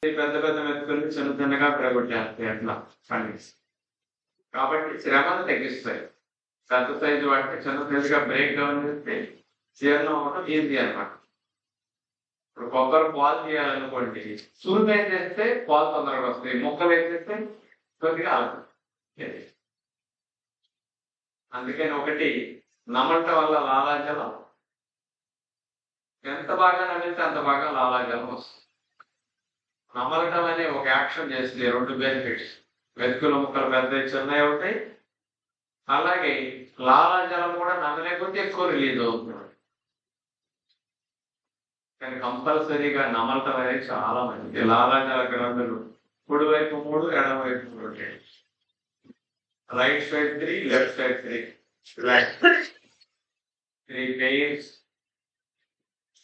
పెద్ద పెద్ద మెతుకుల్ని చిన్న చిన్నగా విడగొట్టేస్తాయి అట్లా ఫండింగ్స్. కాబట్టి శ్రమను తగ్గిస్తాయి. పెద్ద సైజు వాటికి చిన్న సైజుగా బ్రేక్ డౌన్ చేస్తే జీర్ణం అవ్వడం ఈజీ అనమాట. ఇప్పుడు కొబ్బరి పాలు తీయాలనుకోండి, సూర్యుడు వేసేస్తే పాలు తొందరగా వస్తాయి, ముక్కలు వేసేస్తే కొద్దిగా ఆగుతుంది. అందుకని ఒకటి నమలటం వల్ల లాలాజలం ఎంత బాగా నమిలితే అంత బాగా లాలాజలం వస్తుంది. నమలటం అనే ఒక యాక్షన్ చేస్తే 2 బెనిఫిట్స్, వెతుకుల ముక్కలు పెద్ద చిన్నవి అవుతాయి, అలాగే లాలాజలం కూడా నమిలే కొద్ది ఎక్కువ రిలీజ్ అవుతుంది. కానీ కంపల్సరీగా నమలటం అనేది చాలా మంచిది. లాలాజల గ్రంథులు కుడివైపు 3, ఎడమవైపు 3 ఉంటాయి. Right side 3, left side 3 pairs.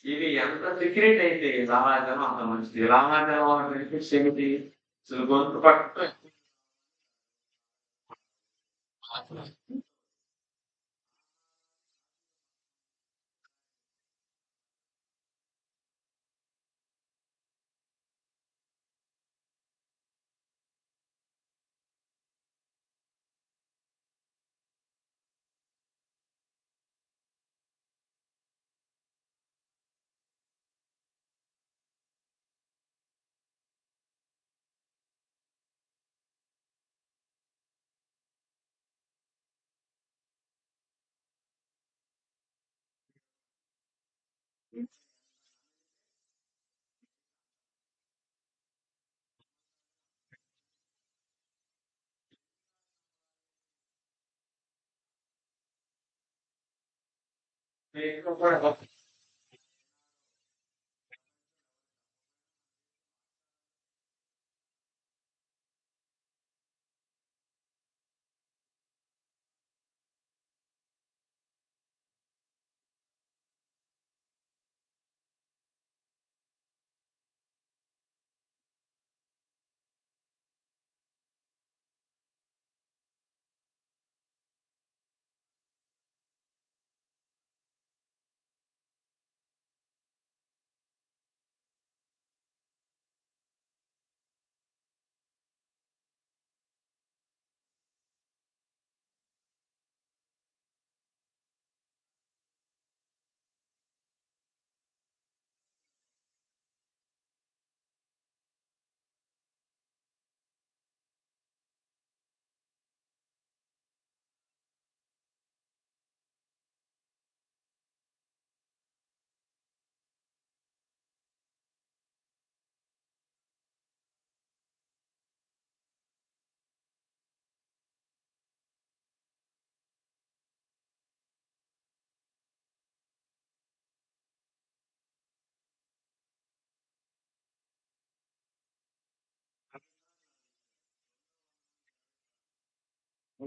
ఇవి ఎంత సీక్రెట్ అయితే లాలాజలం అంత మంచిది. లాలాజలం బెనిఫిట్స్ ఏమిటి? అసలు గొంతు పట్టు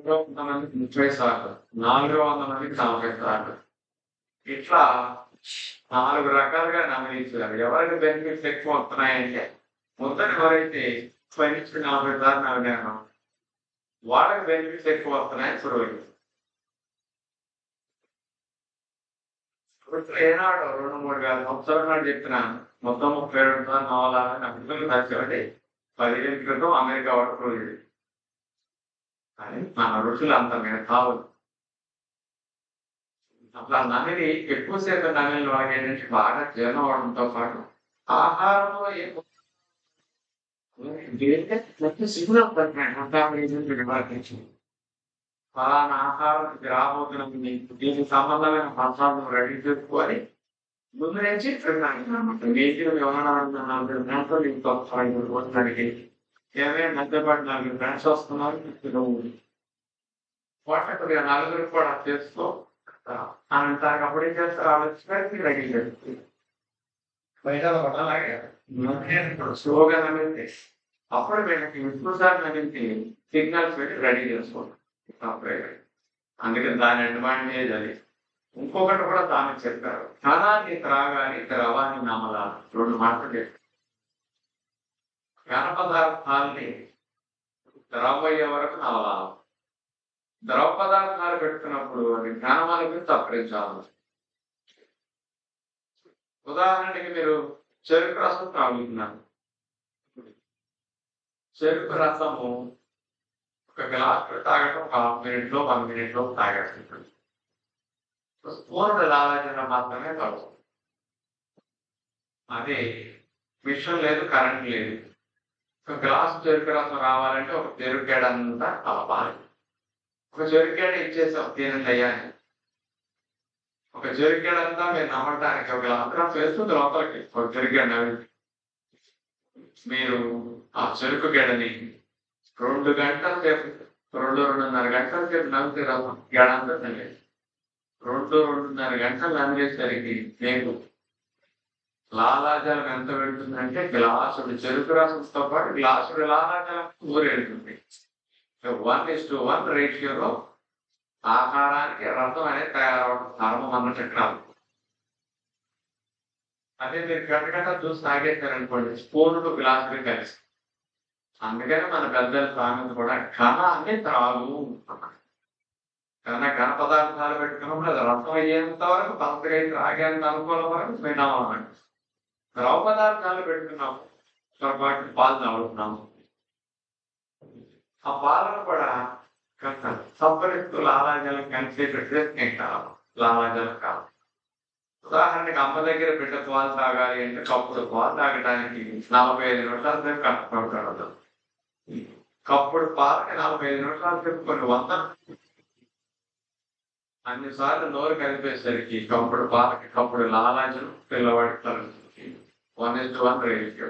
కూడా మందికి 30 సార్లు, 400 మందికి 40 సార్లు, ఇట్లా 4 రకాలుగా నమలించారు. ఎవరికి బెనిఫిట్స్ ఎక్కువ వస్తున్నాయంటే మొదట ఎవరైతే 40 సార్లు నమిలాను వాళ్ళకి బెనిఫిట్స్ ఎక్కువ వస్తున్నాయని చూడవచ్చు. ఇప్పుడు ఏనాడు 2-3 వేల సంవత్సరాల నాడు చెప్పిన మొత్తం 32 సార్లు నవలాలని అభివృద్ధి నచ్చాలంటే 10 ఏళ్ళ క్రితం అమెరికా వాడు రోజు. కానీ మన ఋషులు అంత మీద కావాలి. అట్లా నమిలి ఎక్కువసేపు నమిలిన వాళ్ళకి ఏంటంటే బాగా జీర్ణం అవడంతో పాటు ఆహారంలో ఫలానా ఆహారం రాబోతున్నాం, దీనికి సంబంధమైన పదార్థాలను రెడీ చేసుకొని ముందు నుంచి నీటిలో వ్యవహారానికి ఏమైనా మధ్యపాటు 4 ఫ్రెండ్స్ వస్తున్నారు. వాటి నలుగురు కూడా చేస్తూ తనకు అప్పుడేం చేస్తారు, ఆలోచించడానికి రెడీ చేస్తుంది. బయట అలాగే స్లోగా నమిలితే అప్పుడు వీళ్ళకి ఎక్కువసార్లు నమిలితే సిగ్నల్స్ పెట్టి రెడీ చేసుకోండి. అందుకని దాని అడ్వాంటేజ్ అది. ఇంకొకటి కూడా దానికి చెప్పారు, ధనాన్ని త్రాగాని ద్రవాన్ని నమలాలి. 2 మాటలు చెప్పారు. ఘన పదార్థాలని ద్రవయ్యే వరకు నమలాలి. ద్రవ పదార్థాలు పెడుతున్నప్పుడు అది ఘనమాలకు తప్పరించాలి. ఉదాహరణకి మీరు చెరుకు రసం త్రాగుతున్నారు, చెరుకు రసము ఒక గ్లాస్ తాగటం ఒక హాఫ్ మినిట్లో 1 మినిట్లో తాగేస్తుంది. స్పూన్ లాలాజలం మాత్రమే కలుస్తుంది. అదే మిషన్ లేదు, కరెంట్ లేదు. ఒక గ్లాసు చెరుకు రసం రావాలంటే ఒక చెరుకేడంతా కలపాలి. ఒక చెరుకేడ ఇచ్చేసాం తినండి అయ్యా అని. ఒక చెరుకేడంతా మీరు నమ్మటానికి ఒక గ్లాసు రసం వేస్తుంది లోపలికి. ఒక చెరుకేడ మీరు ఆ చెరుకు గెడని 2 గంటల సేపు 2-2.5 గంటల సేపు నవ్వుతే రసం గెడంతా తెలియదు. 2-2.5 గంటలు నవ్వేసరికి మీకు లాలాజలం ఎంత పెడుతుందంటే గ్లాసుడు చెరుకు రసంతో పాటు గ్లాసుడు లాలాజలం ఊరెడుతుంది. 1:1 రేషియోలో ఆహారానికి రసం అనేది తయారవడం ధర్మం అన్న చక్రాలు. అదే మీరు గంట చూసి తాగేస్తారనుకోండి స్పూనులు గ్లాసులు కలిసి. అందుకని మన పెద్దల సామెత కూడా ఘనాన్ని త్రాగు. ఘన పదార్థాలు పెట్టుకున్నప్పుడు అది రసం అయ్యేంత వరకు పంచగా త్రాగేంత అనుకూలం వరకు వినామండి. ద్రవ పదార్థాలు పెట్టుకున్నాము, పొరపాటు పాలు తాగుతున్నాము. ఆ పాలను కూడా సంపరిస్తూ లాలాజలం కలిసేటట్టు తింటాము. లాలాజలం కాదు. ఉదాహరణకి అమ్మ దగ్గర బిడ్డ పాలు తాగాలి అంటే కప్పుడు పాలు తాగడానికి 45 నిమిషాల సేపు కష్టపడతాడు. కప్పుడు పాలకి 45 నిమిషాల సేపు కొన్ని 100 అన్నిసార్లు నోరు కలిపేసరికి కప్పుడు పాలకి కప్పుడు లాలాజలం పిల్లవాడికి తగ్గుతుంది. 1:1 రేషియో.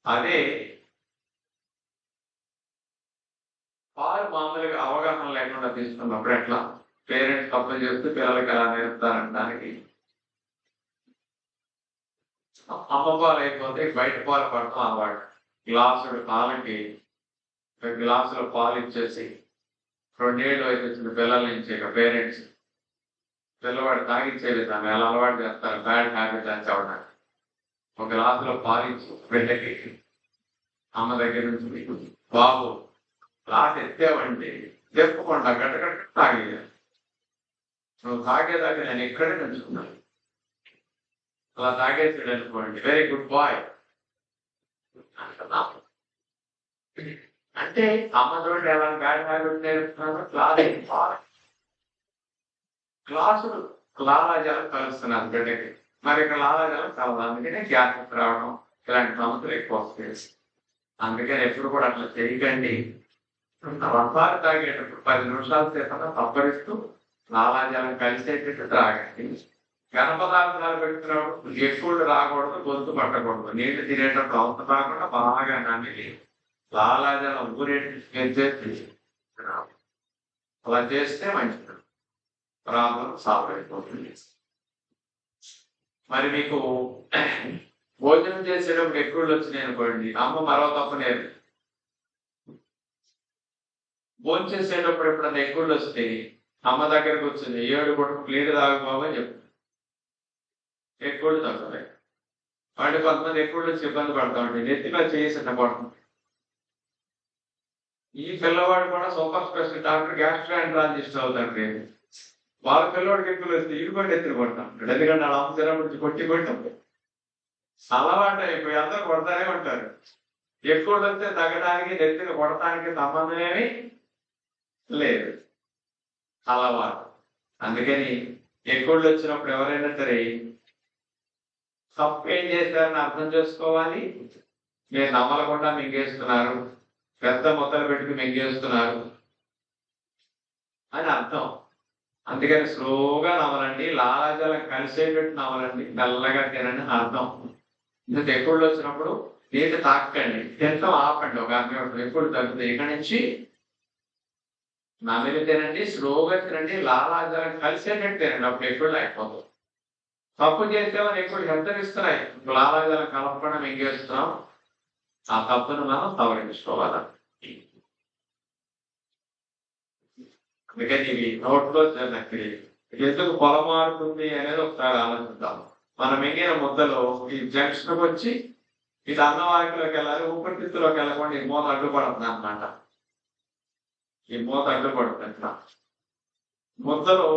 అదే పాలు మామూలుగా అవగాహన లేకుండా తీసుకున్నప్పుడు ఎట్లా పేరెంట్స్ తప్పులు చేస్తూ పిల్లలకి ఎలా నేర్పుతారనడానికి అమ్మ పాలు అయిపోతే బయట పాలు పడతాం అలవాటు. గ్లాసుడు పాలకి గ్లాసులో పాలు ఇచ్చేసి 2 ఏళ్ళు వయసు వచ్చిన పిల్లల నుంచి ఇక పేరెంట్స్ పిల్లవాడు తాగిచ్చే విధానం ఎలా అలవాటు చేస్తారు బ్యాడ్ హ్యాబిట్ అని చెప్పడానికి. ఒక గ్లాసులో పాలు ఇచ్చి బిడ్డకి అమ్మ దగ్గర నుంచి బాబు గ్లాస్ ఎత్తావంటే తెప్పకుండా గట్టగట్ట తాగేయాలి. నువ్వు తాగేదాకా నేను ఇక్కడే నుంచుకున్నాను. అలా తాగేసాడు అనుకోండి వెరీ గుడ్ బాయ్ అంటున్నా. అంటే అమ్మ చూడండి ఎలా బ్యాడ్ హ్యాబిట్ నేర్పుతున్నాను. గ్లాసులు లాలాజలం కలుస్తున్నారు బిడ్డకి. మరి ఇక్కడ లాలాజలం కలదు. అందుకనే గ్యాస్ రావడం ఇలాంటి సమస్యలు ఎక్కువ వస్తాయి. అందుకని ఎప్పుడు కూడా అట్లా చేయకండి. రసాలు తాగేటప్పుడు 10 నిమిషాల సేపు సబ్బరిస్తూ లాలాజలం కలిసేటట్టు తాగండి. ఘన పదార్థాలు పెడుతున్నప్పుడు ఎక్కువ రాకూడదు, గొంతు పట్టకూడదు. నీళ్లు తినేటప్పుడు అవత రాకుండా బాగా నమిలి లాలాజలం ఊరేటి అలా చేస్తే మంచిది. ప్రాబ్లం సాల్వ్ అయిపోతుంది. మరి మీకు భోజనం చేసేటప్పుడు ఎక్కువ వచ్చినాయి అనుకోండి, అమ్మ మరో తప్పలేదు. భోజనం చేసేటప్పుడు ఎప్పుడన్నా ఎక్కువ వస్తే అమ్మ దగ్గరకు వచ్చింది 7 కొడుకు నీళ్ళు తాగుబాబు అని చెప్పు. ఎక్కువ తగ్గలే వాటి కొంతమంది ఎక్కువ వచ్చి ఇబ్బంది పడతా ఉంటాయి. నెత్తిలో చేసిన పడతాం. ఈ పిల్లవాడు కూడా సూపర్ స్పెషల్ డాక్టర్ గ్యాస్ట్రాంట్రాలజిస్ట్ అవుతాడు. వాళ్ళ పిల్లవాడికి ఎక్కువ వస్తే ఇది కూడా ఎత్తులు కొడతాం. ఎందుకంటే వాళ్ళ అమ్మ జ్వరం నుంచి కొట్టాం. అలవాటు అయిపోయి అందరూ కొడతానే ఉంటారు. ఎక్కువ వస్తే తగ్గడానికి నెత్తిని కొడటానికి సంబంధం ఏమీ లేదు, అలవాటు. అందుకని ఎక్కువ వచ్చినప్పుడు ఎవరైనా సరే తప్పు ఏం చేస్తారని అర్థం చేసుకోవాలి. మీరు నమ్మలకుండా మింగేస్తున్నారు, పెద్ద మొత్తలు పెట్టుకుని మింగేస్తున్నారు అని అర్థం. అందుకని స్లోగా నమలండి, లాలాజలం కలిసేటట్టు నమలండి, మెల్లగా తినండి అని అర్థం. ఇంత ఎక్కువ వచ్చినప్పుడు నీటి తాకండి, తింటాం ఆపండి. ఒక 5 నిమిషాలు ఎక్కువ తగ్గుతుంది. ఇక్కడి నుంచి నమిలి తినండి, స్లోగా తినండి, లాలాజలం కలిసేటట్టు తినండి. అప్పుడు ఎక్కువ అయిపోతుంది. తప్పు చేసేవారు ఎక్కువ హెచ్చరిస్తున్నాయి, లాలాజలం కలపకుండా మింగేస్తున్నాం. ఆ తప్పును మనం సవరించుకోవాలి. అందుకని ఇవి నోట్లో ఎందుకు పొల మారుతుంది అనేది ఒకసారి ఆలోచిద్దాం. మనం మింగిన ముద్దలో ఈ జంక్షన్కి వచ్చి ఇది అన్నవారిలోకి వెళ్ళాలి, ఊపిరితిత్తులోకి వెళ్ళకుండా ఈ మూత అడ్డుపడుతుంది అన్నమాట. ఈ మూత అడ్డుపడుతుంది. ముద్దలో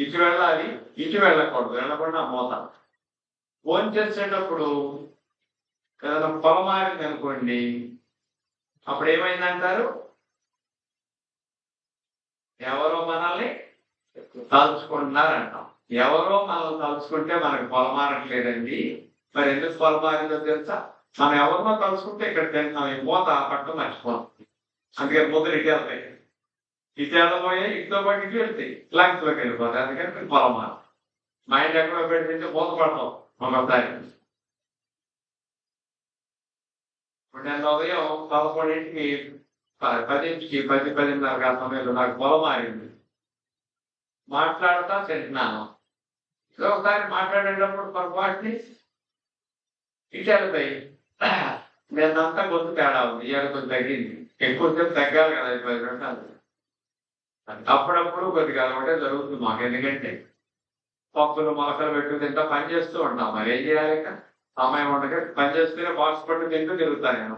ఇటు వెళ్ళాలి, ఇటు వెళ్ళకూడదు, వెళ్ళకుండా మూత. ఫోన్ చేసేటప్పుడు ఏదైనా పొల మారింది అనుకోండి, అప్పుడు ఏమైందంటారు? ఎవరో మనల్ని తలుచుకుంటున్నారంటాం. ఎవరో మనల్ని తలుచుకుంటే మనకు పొలమారట్లేదండి. మరి ఎందుకు పొలమారిందో తెలుసా? మనం ఎవరినో తలుచుకుంటే ఇక్కడ తింటున్నాం, ఈ మూత పట్టు మర్చిపోతాం. అందుకని ముద్దులు ఇటు వెళ్తాయి, ఇటు వెళ్ళబోయే ఇటుతో పాటు ఇటు వెళ్తాయి, లంగ్స్లోకి వెళ్ళిపోతాయి. అందుకని పొలమారం. మైండ్ ఎక్కడో పెడితే మూత పడతాం ఒకసారి. ఇప్పుడు నేను ఉదయం 11కి 10కి 10:30 ఆ సమయంలో నాకు పొలమారింది. మాట్లాడుతా తింటున్నాను. ఒకసారి మాట్లాడేటప్పుడు పొరపాటుని ఇటు వెళ్తాయి. నేనంతా గొంతు తేడా ఉంది, ఇవాళ కొంచెం తగ్గింది. ఎక్కువసేపు తగ్గాలి కదా 10 నిమిషాలు. అప్పుడప్పుడు కొద్దిగా అలవాటే జరుగుతుంది మాకు. ఎందుకంటే పప్పులు మొలకలు పెట్టు తింటా పని చేస్తూ ఉంటాం. మరి ఏం చేయాలి? సమయం ఉండగా పని చేస్తూనే బాక్స్ పట్టు తింటూ తిరుగుతాను నేను.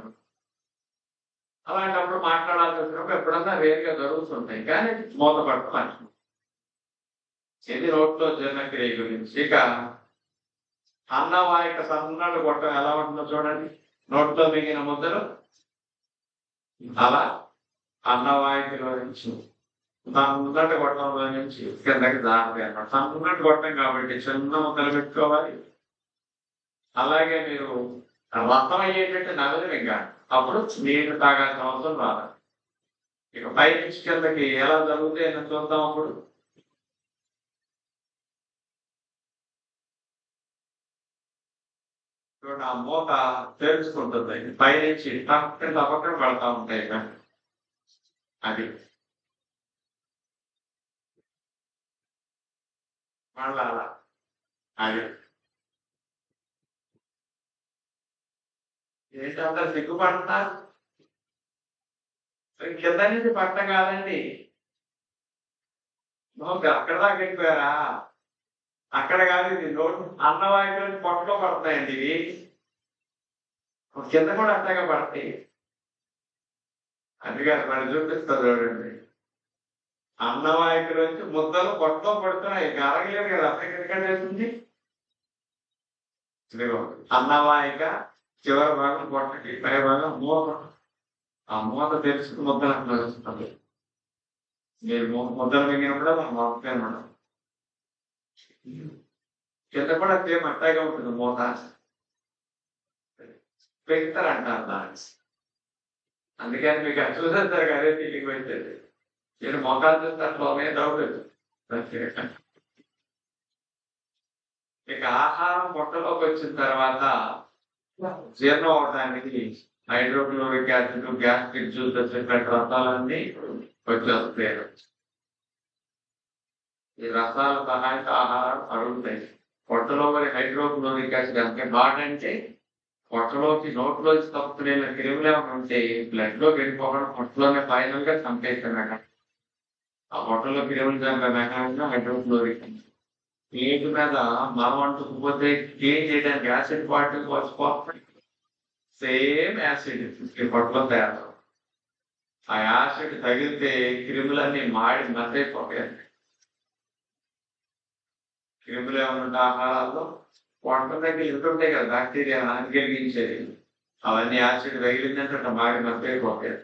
అలాంటప్పుడు మాట్లాడాల్సి వచ్చినప్పుడు ఎప్పుడన్నా వేరుగా జరుగుతుంటాయి, కానీ మూతపట్టు మంచి. ఇది నోట్లో జీర్ణక్రియ గురించి. ఇక అన్నవాహిక సన్నటి గొట్టం ఎలా ఉంటుందో చూడండి. నోట్లో మిగిలిన ముద్దలు అలా అన్నవాహికలో నుంచి సన్నటి గొట్టంలో నుంచి కిందకి జాగ్రత్త అన్నమాట. సన్నటి గొట్టం కాబట్టి చిన్న ముద్దలు పెట్టుకోవాలి. అలాగే మీరు రసం అయ్యేటట్టు నగదు ఇంకా, అప్పుడు నీళ్లు తాగాల్సిన అవసరం రాదు. ఇక పై నుంచి కిందకి ఎలా జరుగుతాయని చూద్దాం. అప్పుడు ఆ మూత తెరుచుకుంటుంది, పైనుంచి తప్పకుండా పడతా ఉంటాయి. అది మళ్ళా అలా అది ఏంటంటే సిగ్గుపడుతున్నారు. కింద నుంచి పట్ట కాదండి, అక్కడ దాకా వెళ్ళిపోయారా? అక్కడ కాదు, ఇది నోటు అన్నవాయిలో పొట్టలో పడతాయండి. ఇవి కింద కూడా అట్టగా పడతాయి. అది కాదు, మరి చూపిస్తా చూడండి. అన్నవాయికలోంచి ముద్దలు పొట్టలో పడుతున్నాయి. అరగలేదు కదా, అప్పటికి ఎందుకంటే వేస్తుంది. అన్నవాయిక చివరి భాగం పొట్టకి, పై భాగం మూత. ఆ మూత తెలుసుకుని ముద్దలు అట్లా వేస్తుంది. మీరు ముద్దలు మిగిలినప్పుడు మనం మొదలు మనం కింద కూడా సేమ్ అట్టాగా ఉంటుంది మూత. పెడతారంటారు దాన్ని. అందుకని మీకు అది చూసేస్తారు అదే ఫీలింగ్ పెట్టేది. నేను మొఖాలు చూస్తే అట్లా డౌట్. ఇక ఆహారం పొట్టలోకి వచ్చిన తర్వాత జీర్ణం అవడానికి హైడ్రోక్లోరిక్ యాసిడ్, గ్యాస్ట్రిక్ జ్యూస్ చెప్పినట్టు రసాలన్నీ వచ్చేస్తాయి. ఈ రసాల సహాయంతో ఆహారం అరుగుతాయి. పొట్టలో మరి హైడ్రోక్లోరిక్ యాసిడ్ అంటే ఘాట్ అంటే పొట్టలోకి నోట్లోకి తప్పుకునే క్రిములు ఏమైనా ఉంటే బ్లడ్ లోకి వెళ్ళిపోవడం, పొట్టలోనే ఫైనల్ గా చంపేస్తున్నా. ఆ పొట్టలో క్రిములు చంపే మెకానిజం హైడ్రోక్లోరిక్. ప్లేట్ మీద మనం అంటుకుపోతే క్లీన్ చేయడానికి యాసిడ్ పార్టికల్ వచ్చిపోతుంది. సేమ్ యాసిడ్ ఈ పొట్టలో తయారు. ఆ యాసిడ్ తగిలితే క్రిములన్నీ మాడి మద్దైపోతాయి. క్రిములు ఏమన్నా ఆహారాల్లో పొట్ట దగ్గర ఇంటుంటాయి కదా, బ్యాక్టీరియా హాని కలిగించేది. అవన్నీ యాసిడ్ తగిలిందంటే మాడి మద్దైపోతాయి.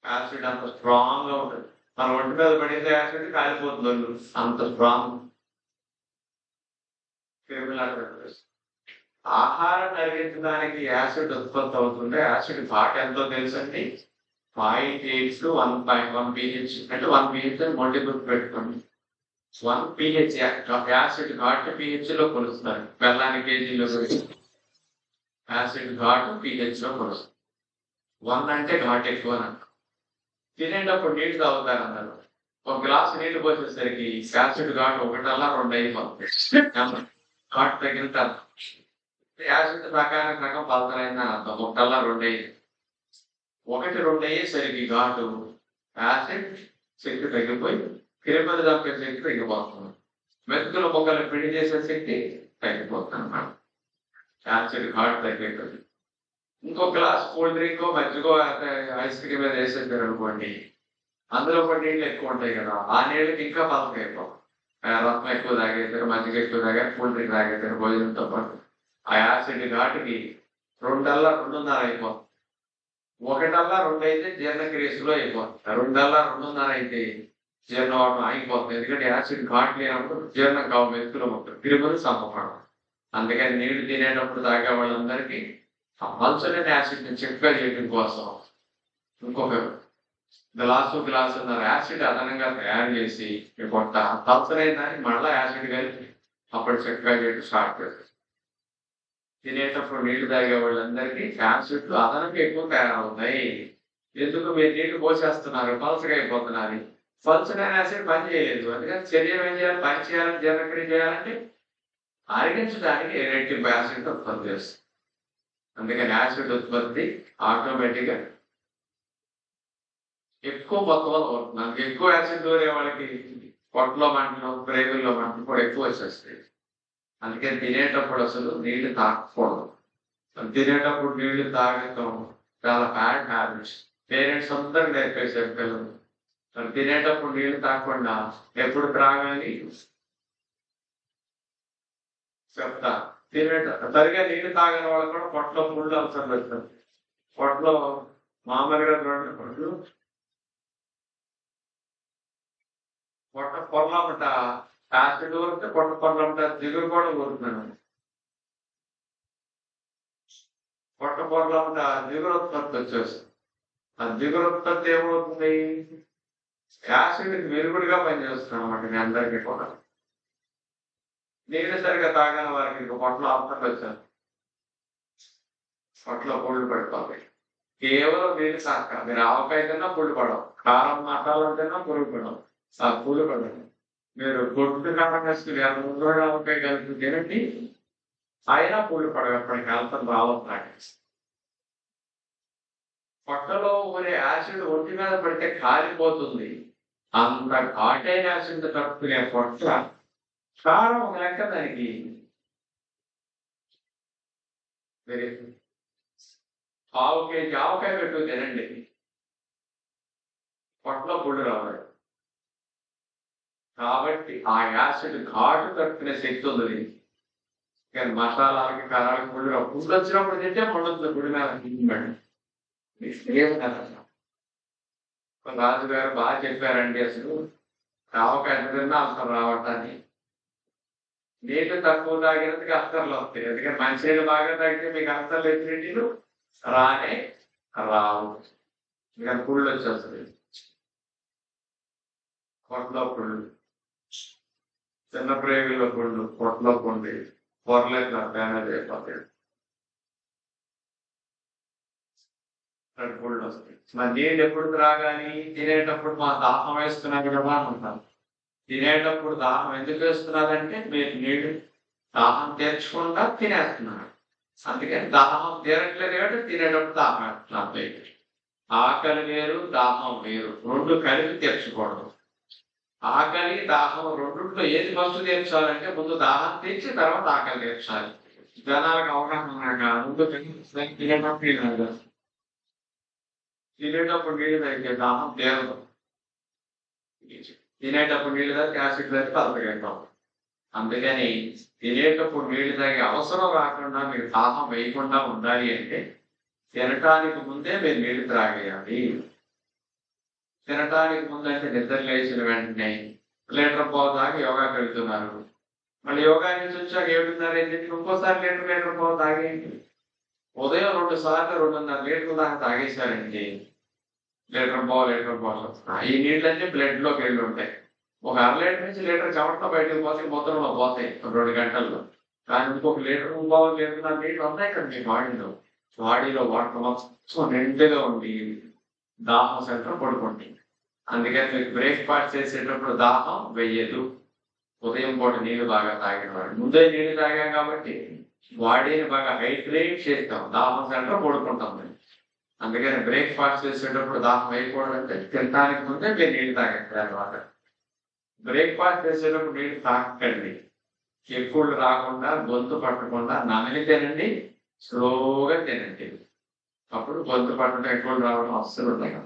యాసిడ్ అంత స్ట్రాంగ్ గా ఉంటుంది. మన ఒంటి మీద పడితే యాసిడ్ కాలిపోతుంది, అంత స్ట్రాంగ్ క్రిములు. ఆహారం కలిగించడానికి యాసిడ్ ఉత్పత్తి అవుతుంది. యాసిడ్ ఘాట్ ఎంతో తెలుసండి, 0.8 to 1.1 pH. అంటే 1 pH అని మొండి గుర్తు పెట్టుకోండి. 1 pH యాసిడ్ ఘాట్ pH లో కొలుస్తారు. బెల్లాన్ని కేజీలో యాసిడ్ ఘాట్ pH లో కొలుస్తారు. 1 అంటే ఘాట్ ఎక్కువ అని. తినేటప్పుడు నీళ్లు తాగుతారు అందరూ. ఒక గ్లాసు నీళ్లు పోసేసరికి యాసిడ్ ఘాట్ 1.2 అయిపోతుంది. ఘాట్ తగిలితే యాసిడ్ ప్రకారం రకం పలతలైందని అర్థం. 1.2 అయ్యింది. 1-2 అయ్యేసరికి ఘాటు యాసిడ్ శక్తి తగ్గిపోయి క్రిములు తప్పే శక్తి తగ్గిపోతుంది. మెతుకుల మొక్కలు పిండి చేసే శక్తి తగ్గిపోతుంది అన్నమాట. యాసిడ్ ఘాటు తగ్గిపోతుంది. ఇంకో గ్లాస్ కూల్ డ్రింక్ మజ్జిగో ఐస్ క్రీమ్ మీద వేసేసారు అనుకోండి, అందులో కూడా నీళ్ళు ఎక్కువ ఉంటాయి కదా, ఆ నీళ్ళకి ఇంకా పలక అయిపోయి రసం ఎక్కువ తాగేసారు, మజ్జిగ ఎక్కువ తాగారు, కూల్ డ్రింక్ తాగేసారు భోజనంతో పాటు. ఆ యాసిడ్ ఘాటుకి 2 2:30 అయిపోతుంది. 1 2 అయితే జీర్ణక్రియ స్లో అయిపోతుంది. 2 2:30 అయితే జీర్ణం అవడం ఆగిపోతుంది. ఎందుకంటే యాసిడ్ ఘాట్ లేనప్పుడు జీర్ణం కావు మెతుకులు ఉంటుంది, తిరుగులు సంపడం. అందుకని నీళ్లు తినేటప్పుడు తాగే వాళ్ళందరికీ ఆ పల్చని యాసిడ్ ని చక్కగా చేయడం కోసం ఇంకొక గ్లాసున్నర యాసిడ్ అదనంగా తయారు చేసి కొట్ట పల్చనైన దాన్ని మళ్ళీ యాసిడ్ కలిపి అప్పుడు చక్కగా చేయడం స్టార్ట్ చేస్తారు. తినేటప్పుడు నీళ్లు తాగే వాళ్ళందరికీ యాసిడ్లు అదనంగా ఎక్కువ తయారవుతాయి. ఎందుకు మీరు నీళ్లు పోసేస్తున్నారు, పల్చగా అయిపోతున్నారు. పల్చనైన యాసిడ్ పని చేయలేదు. అందుకని శరీరం ఏం చేయాలి, పని చేయాలని జీర్ణక్రియ చేయాలంటే అరిగించడానికి రెట్టింపు యాసిడ్ ఉత్పత్తి చేస్తుంది. అందుకని యాసిడ్ ఉత్పత్తి ఆటోమేటిక్గా ఎక్కువ మొత్తంలో అవుతుంది. మనకి ఎక్కువ యాసిడ్ దూరే వాళ్ళకి పొట్టలో మంటలు, ప్రేగుల్లో మంటలు కూడా ఎక్కువ వచ్చేస్తాయి. అందుకని తినేటప్పుడు అసలు నీళ్లు తాగకూడదు. తినేటప్పుడు నీళ్లు తాగటం చాలా బ్యాడ్ హ్యాబిట్స్. పేరెంట్స్ అందరూ నేర్పేసారు పిల్లలు. తినేటప్పుడు నీళ్లు తాగకుండా ఎప్పుడు త్రాగాలి చెప్తా. సరిగా నీళ్లు తాగని వాళ్ళు కూడా పొట్టలో పుళ్ళు అవసరం పెడతారు. పొట్టలో మామూలుగా పొట్టు పొట్ట పొరలమ్మట యాసిడ్ ఊరితే పొట్ట పొరలమ్మట దిగురు కూడా ఊరుతున్నాను. పొట్ట పొరలమ్మట దిగురు ఉత్పత్తి వచ్చేస్తుంది. ఆ దిగురు ఉత్పత్తి ఏమవుతుంది, యాసిడ్ మెరుగుడుగా పనిచేస్తున్నాం అన్నమాట. మీ అందరికీ కూడా నీళ్ళు సరిగా తాగని వారికి పొట్టలో అవసరం వచ్చారు, పొట్టలో పుళ్ళు పడిపోతాయి. కేవలం నీళ్ళు తాక మీరు ఆవకాయ తిన్నా పుళ్ళు పడవు, కారం మసాలా తిన్నా పురుగు పడవు, ఆ పుళ్ళు పడవు. మీరు గొడ్డు కారం వేసుకుని ఆవకాయ కలిపి తినండి, అయినా పుళ్ళు పడవు. ఎప్పటికి కలపని రావాలి. పొట్టలో ఊరే యాసిడ్ ఒంటి మీద పడితే కాలిపోతుంది. అంత ఘాటైన యాసిడ్ తట్టుకునే పొట్ట కారం ఒక లెక్క దానికి. కేజీ ఆవకాయ పెట్టు తినండి, పొట్టలో పుళ్ళు రావాలి. కాబట్టి ఆ యాసిడ్ ఘాటు తట్టుకునే శక్తి ఉంది. కానీ మసాలాలకి కారాలకి పుళ్ళు పుళ్ళు వచ్చినప్పుడు తింటే పండుతుంది గుడి మీద. రాజుగారు బాగా చెప్పారండి, అసలు ఆవకాయ తిన్నా అసలు రావటాన్ని. నీళ్లు తక్కువ తాగినందుకు అస్తర్లు వస్తాయి. ఎందుకంటే మంచినీళ్ళు బాగా తాగితే మీకు అస్తర్లు ఎత్తినీళ్ళు రానే రావు. ఇంకా పుళ్ళు వచ్చేస్తుంది. పొట్టలో పుళ్ళు, చిన్న ప్రేగుల్లో పుళ్ళు, పొట్టలో పుండి, పొరలేట్లా డ్యామేజ్ అయిపోతాయి, పుళ్ళు వస్తాయి. మరి నీళ్ళు ఎప్పుడు త్రాగాలి, తినేటప్పుడు మా దాహం వేస్తున్నారు కదా అంటారు. తినేటప్పుడు దాహం ఎందుకు వేస్తున్నారంటే మీరు నీళ్ళు దాహం తీర్చకుండా తినేస్తున్నారు. అందుకని దాహం తీరట్లేదు కాబట్టి తినేటప్పుడు దాహం వేస్తున్నారు. ఆకలి వేరు, దాహం వేరు, రెండు కలిపి తీర్చకూడదు. ఆకలి దాహం రెండుట్లో ఏది ఫస్ట్ తీర్చాలంటే ముందు దాహం తీర్చి తర్వాత ఆకలి తీర్చాలి. జనాలకు అవగాహన ముందు తినేటప్పుడు నీళ్ళు తాగితే దాహం తీరదు. తినేటప్పుడు నీళ్ళు తాగి యాసిడ్ తాగి పలకగంటాం. అందుకని తినేటప్పుడు నీళ్లు తాగే అవసరం రాకుండా మీరు దాహం వేయకుండా ఉండాలి అంటే తినటానికి ముందే మీరు నీళ్లు త్రాగేయాలి. తినటానికి ముందు అంటే నిద్ర లేచిన వెంటనే లీటర్ పావు తాగి యోగాకి వెళ్తున్నారు. మళ్ళీ యోగా నుంచి వచ్చాక 7:30 ఇంకోసారి లీటర్ పావు తాగేయండి. ఉదయం 2 సార్లు 2.5 లీటర్లు దాకా తాగేశారండి, లీటర్ పావు ఈ నీళ్ళన్నీ బ్లడ్ లోకి వెళ్ళి ఉంటాయి. ఒక 1/2 లీటర్ నుంచి లీటర్ చెమటలో బయటకు పోతే మూత్రంలో పోతాయి 2 గంటల్లో. కానీ ఇంకొక లీటర్ 3.5 లీటర్ ఉంటాయి కదా మీ బాడీలో వాటర్ మొత్తం నిండుగా ఉండి దాహం సెంటర్ పడుకుంటుంది. అందుకని మీకు బ్రేక్ఫాస్ట్ చేసేటప్పుడు దాహం వెయ్యదు. ఉదయం పూట నీళ్లు బాగా తాగిన వాడు ముందే నీళ్లు తాగాం కాబట్టి బాడీని బాగా హైడ్రేట్ చేస్తాం, దాహం సెంటర్ పడుకుంటాం. అందుకని బ్రేక్ఫాస్ట్ చేసేటప్పుడు దాహం వేయకూడదంటే తినడానికి ముందే మీరు నీళ్లు తాగండి. తర్వాత బ్రేక్ఫాస్ట్ చేసేటప్పుడు నీళ్లు తాకండి. ఎక్కువ రాకుండా, గొంతు పట్టకుండా నమిలి తినండి, స్లోగా తినండి. అప్పుడు గొంతు పట్టడం ఎక్కువ రావడం అస్సలు ఉంటాయి.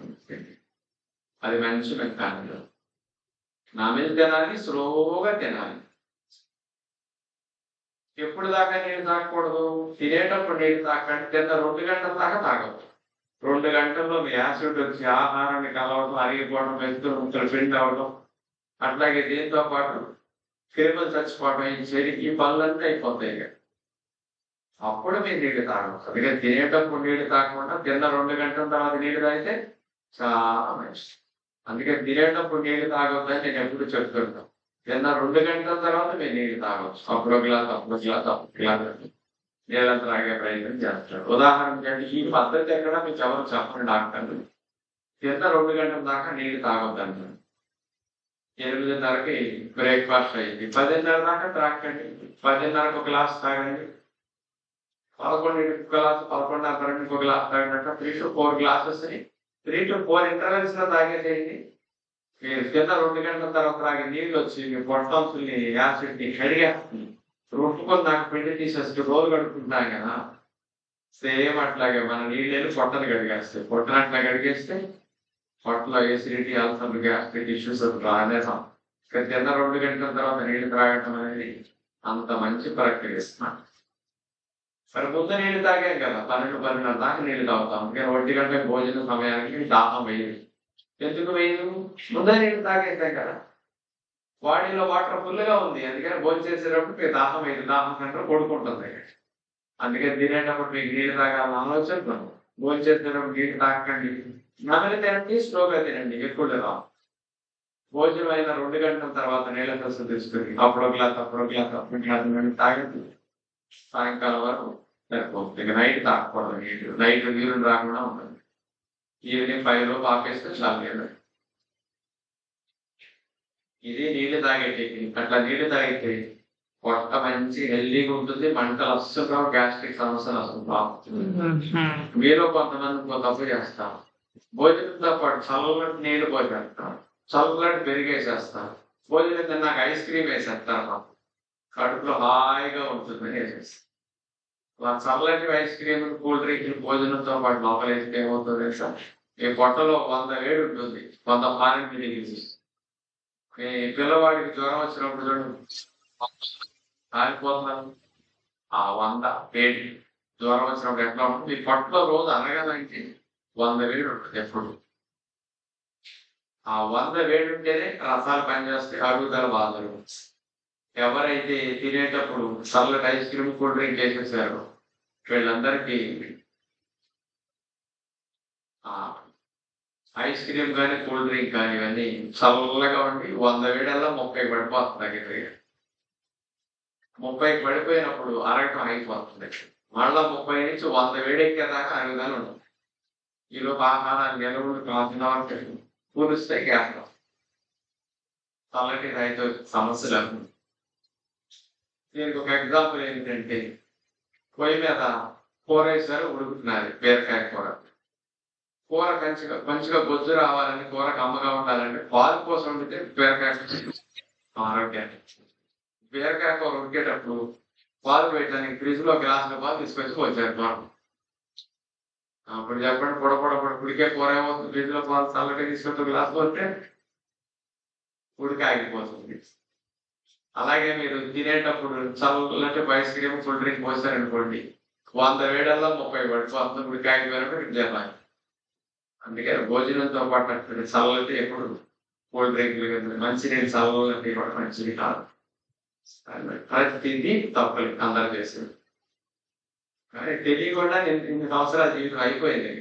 అది మంచి మెకానిజం. నమిలి తినాలి, స్లోగా తినాలి. ఎప్పుడు దాకా నీళ్ళు తాగకూడదు? తినేటప్పుడు నీళ్ళు తాకండి, తిన్న 2 గంటల దాకా తాగవచ్చు. 2 గంటల్లో మీ యాసిడ్ వచ్చి ఆహారాన్ని కలవడం, అరిగిపోవడం, మెత్తులు ముక్కలు పిండి అవడం, అట్లాగే దీంతో పాటు క్రిములు చచ్చిపోవడం, ఈ పనులన్నీ అయిపోతాయి. అప్పుడు మీరు నీళ్ళు తాగవచ్చు. అందుకే తినేటప్పుడు నీళ్ళు తాగకుండా తిన్న 2 గంటల తర్వాత నీళ్ళు తాగితే చాలా మంచిది. అందుకే తినేటప్పుడు నీళ్ళు తాగొద్దని నేను ఎప్పుడు చెప్తుంటాను. తిన్న 2 గంటల తర్వాత మీరు నీళ్ళు తాగవచ్చు. అప్పుడు గ్లాస్, అప్పుడు గ్లాస్, అప్పుడు గ్లాస్ నీళ్ళంతా తాగే ప్రయత్నం చేస్తారు. ఉదాహరణకి ఈ పద్ధతి ఎక్కడ మీకు ఎవరు చెప్పండి డాక్టర్లు. తిన్న 2 గంటల దాకా నీళ్ళు తాగొద్దంటారు. 8:30కి బ్రేక్ఫాస్ట్ అయింది, 10:30 దాకా త్రాగండి. 10:30కు ఒక గ్లాస్ తాగండి, 11:00కి గ్లాస్, 11:30కి ఒక గ్లాస్ తాగినట్టు 3 to 4 గ్లాసెస్ 3 to 4 ఇంటర్వెల్స్ లో తాగేసేయండి. మీరు కింద 2 గంటల తర్వాత తాగే నీళ్ళు వచ్చి మీ పొట్టంతుల్ని యాసిడ్ ని కడిగేస్తుంది. రుట్టుకొని నాకు పిండి తీసేసి రోజు కడుక్కుంటాం కదా, సేమ్ అట్లాగే మన నీళ్ళు పొట్టను కడిగేస్తాయి. పొట్టను అట్లా కడిగేస్తే పొట్టలో ఎసిడిటీ, అల్సర్, గ్యాస్ట్రిక్ ఇష్యూస్ రానే రావు. కింద 2 గంటల తర్వాత నీళ్లు తాగటం అనేది అంత మంచి ప్రక్రియ. మరి ముందు నీళ్లు తాగాం కదా, 12-12:30 దాకా నీళ్లు తాగుతాం. అందుకని 1 గంటకు భోజన సమయానికి దాహం వేయదు. ఎందుకు వేయదు? ముందే నీళ్లు తాగేసాం కదా, బాడీలో వాటర్ ఫుల్గా ఉంది. అందుకని భోజనం చేసేటప్పుడు మీకు దాహం వేయదు, దాహం కంటే కొడుకుంటుంది. అందుకని తినేటప్పుడు మీకు నీళ్లు తాగాలని ఆలోచన, భోజనం చేసేటప్పుడు నీళ్లు తాగకండి. నమిలి తినండి, స్లోగా తినండి, ఎక్కువ రావు. భోజనం అయిన 2 గంటల తర్వాత నీళ్ళ కోసం తీసుకుని అప్పుడు గ్లాస్, అప్పుడు గ్లాస్, అప్పుడు గ్లాస్ తాగండి. సాయంకాలం వరకు సరిపోతుంది. ఇక నైట్ తాగకూడదు నీళ్ళు. నైట్ నీళ్ళు రాకుండా ఉంటుంది. ఈవినింగ్ 5 లోపు ఆపేస్తే చాలు. ఇది నీళ్లు తాగే టెక్నిక్. అట్లా నీళ్లు తాగితే పొట్ట మంచి హెల్దీగా ఉంటుంది, మంటలు అస్సలు, గ్యాస్ట్రిక్ సమస్యలు అసలు బాగుంటుంది. మీలో కొంతమంది తప్పు చేస్తారు, భోజనంతో పాటు చల్లటి నీళ్లు పోసేస్తారు, చల్లటి పెరిగేసేస్తారు, భోజనం తిన్నాక ఐస్ క్రీమ్ వేసేస్తారు, కడుపులో హాయిగా ఉంటుందని వేసేస్తారు. చల్లటి ఐస్ క్రీమ్, కూల్ డ్రింక్ భోజనంతో పాటు లోపల వేస్తే ఏమవుతుంది సార్, ఈ పొట్టలో 100 వేడి ఉంటుంది, 100 ఫారెన్. మీ పిల్లవాడికి జ్వరం వచ్చినప్పుడు చూడండి కాలిపోతున్నారు. ఆ 100 వేడి జ్వరం వచ్చినప్పుడు ఎట్లా ఉంటుంది? మీ పొట్టలో రోజు అరగడానికి 100 వేడి ఉంటుంది ఎప్పుడు. ఆ 100 వేడి ఉంటేనే రసాలు పనిచేస్తాయి, అరుగుదల బాధలు. ఎవరైతే తినేటప్పుడు చల్లటి ఐస్ క్రీమ్, కూల్ డ్రింక్ వేసేసారో వీళ్ళందరికీ ఐస్ క్రీమ్ కానీ, కూల్ డ్రింక్ కానీ ఇవన్నీ చల్లగా ఉండి 100 వేడల్లో 30 పడిపోతుంది. 30కి పడిపోయినప్పుడు అరగటం అయిపోతుంది. మళ్ళా 30 నుంచి 100 వేడెక్కేదాకా అరుగుదల ఉంటుంది. ఈలోపు ఆహారాన్ని నిలవలు కాల్చిన పూరిస్తే గ్యాస్ చల్లటి రైతు సమస్యలు. దీనికి ఒక ఎగ్జాంపుల్ ఏంటంటే, పొయ్యి మీద కూర వేసారు, ఉడుకుతున్నారు బీరకాయ కూర. కూర మంచిగా గొజ్జు రావాలని, కూర కమ్మగా ఉండాలంటే పాలు కోసం వండితే బీరకాయ ఆరోగ్యాన్ని. బీరకాయ కూర ఉడికేటప్పుడు పాలు పెట్టడానికి ఫ్రిడ్జ్ లో గ్లాసుల పాలు తీసుకొచ్చి వచ్చారు. అప్పుడు చెప్పండి, ఉడికే కూర ఏమవుతుంది? ఫ్రిడ్జ్ లో పాలు చల్లగా తీసుకొచ్చి గ్లాస్ పోతే ఉడికి ఆగిపోతుంది. అలాగే మీరు తినేటప్పుడు చల్లటి ఐస్ క్రీమ్, కూల్ డ్రింక్ పోసారనుకోండి, 100 వేడల్లో 30 పడిపోతుంది, ఉడికి ఆగిపోయినప్పుడు చెప్పాలి. అందుకని భోజనంతో పాటు చల్లటి ఎప్పుడు కూల్ డ్రింక్లు, మంచినీళ్ళు చల్లటి కూడా మంచిది కాదు. ప్రతిదీ తప్పలు అందరూ చేసేది. కానీ తెలియకుండా ఇన్ని సంవత్సరాల జీవితం అయిపోయింది.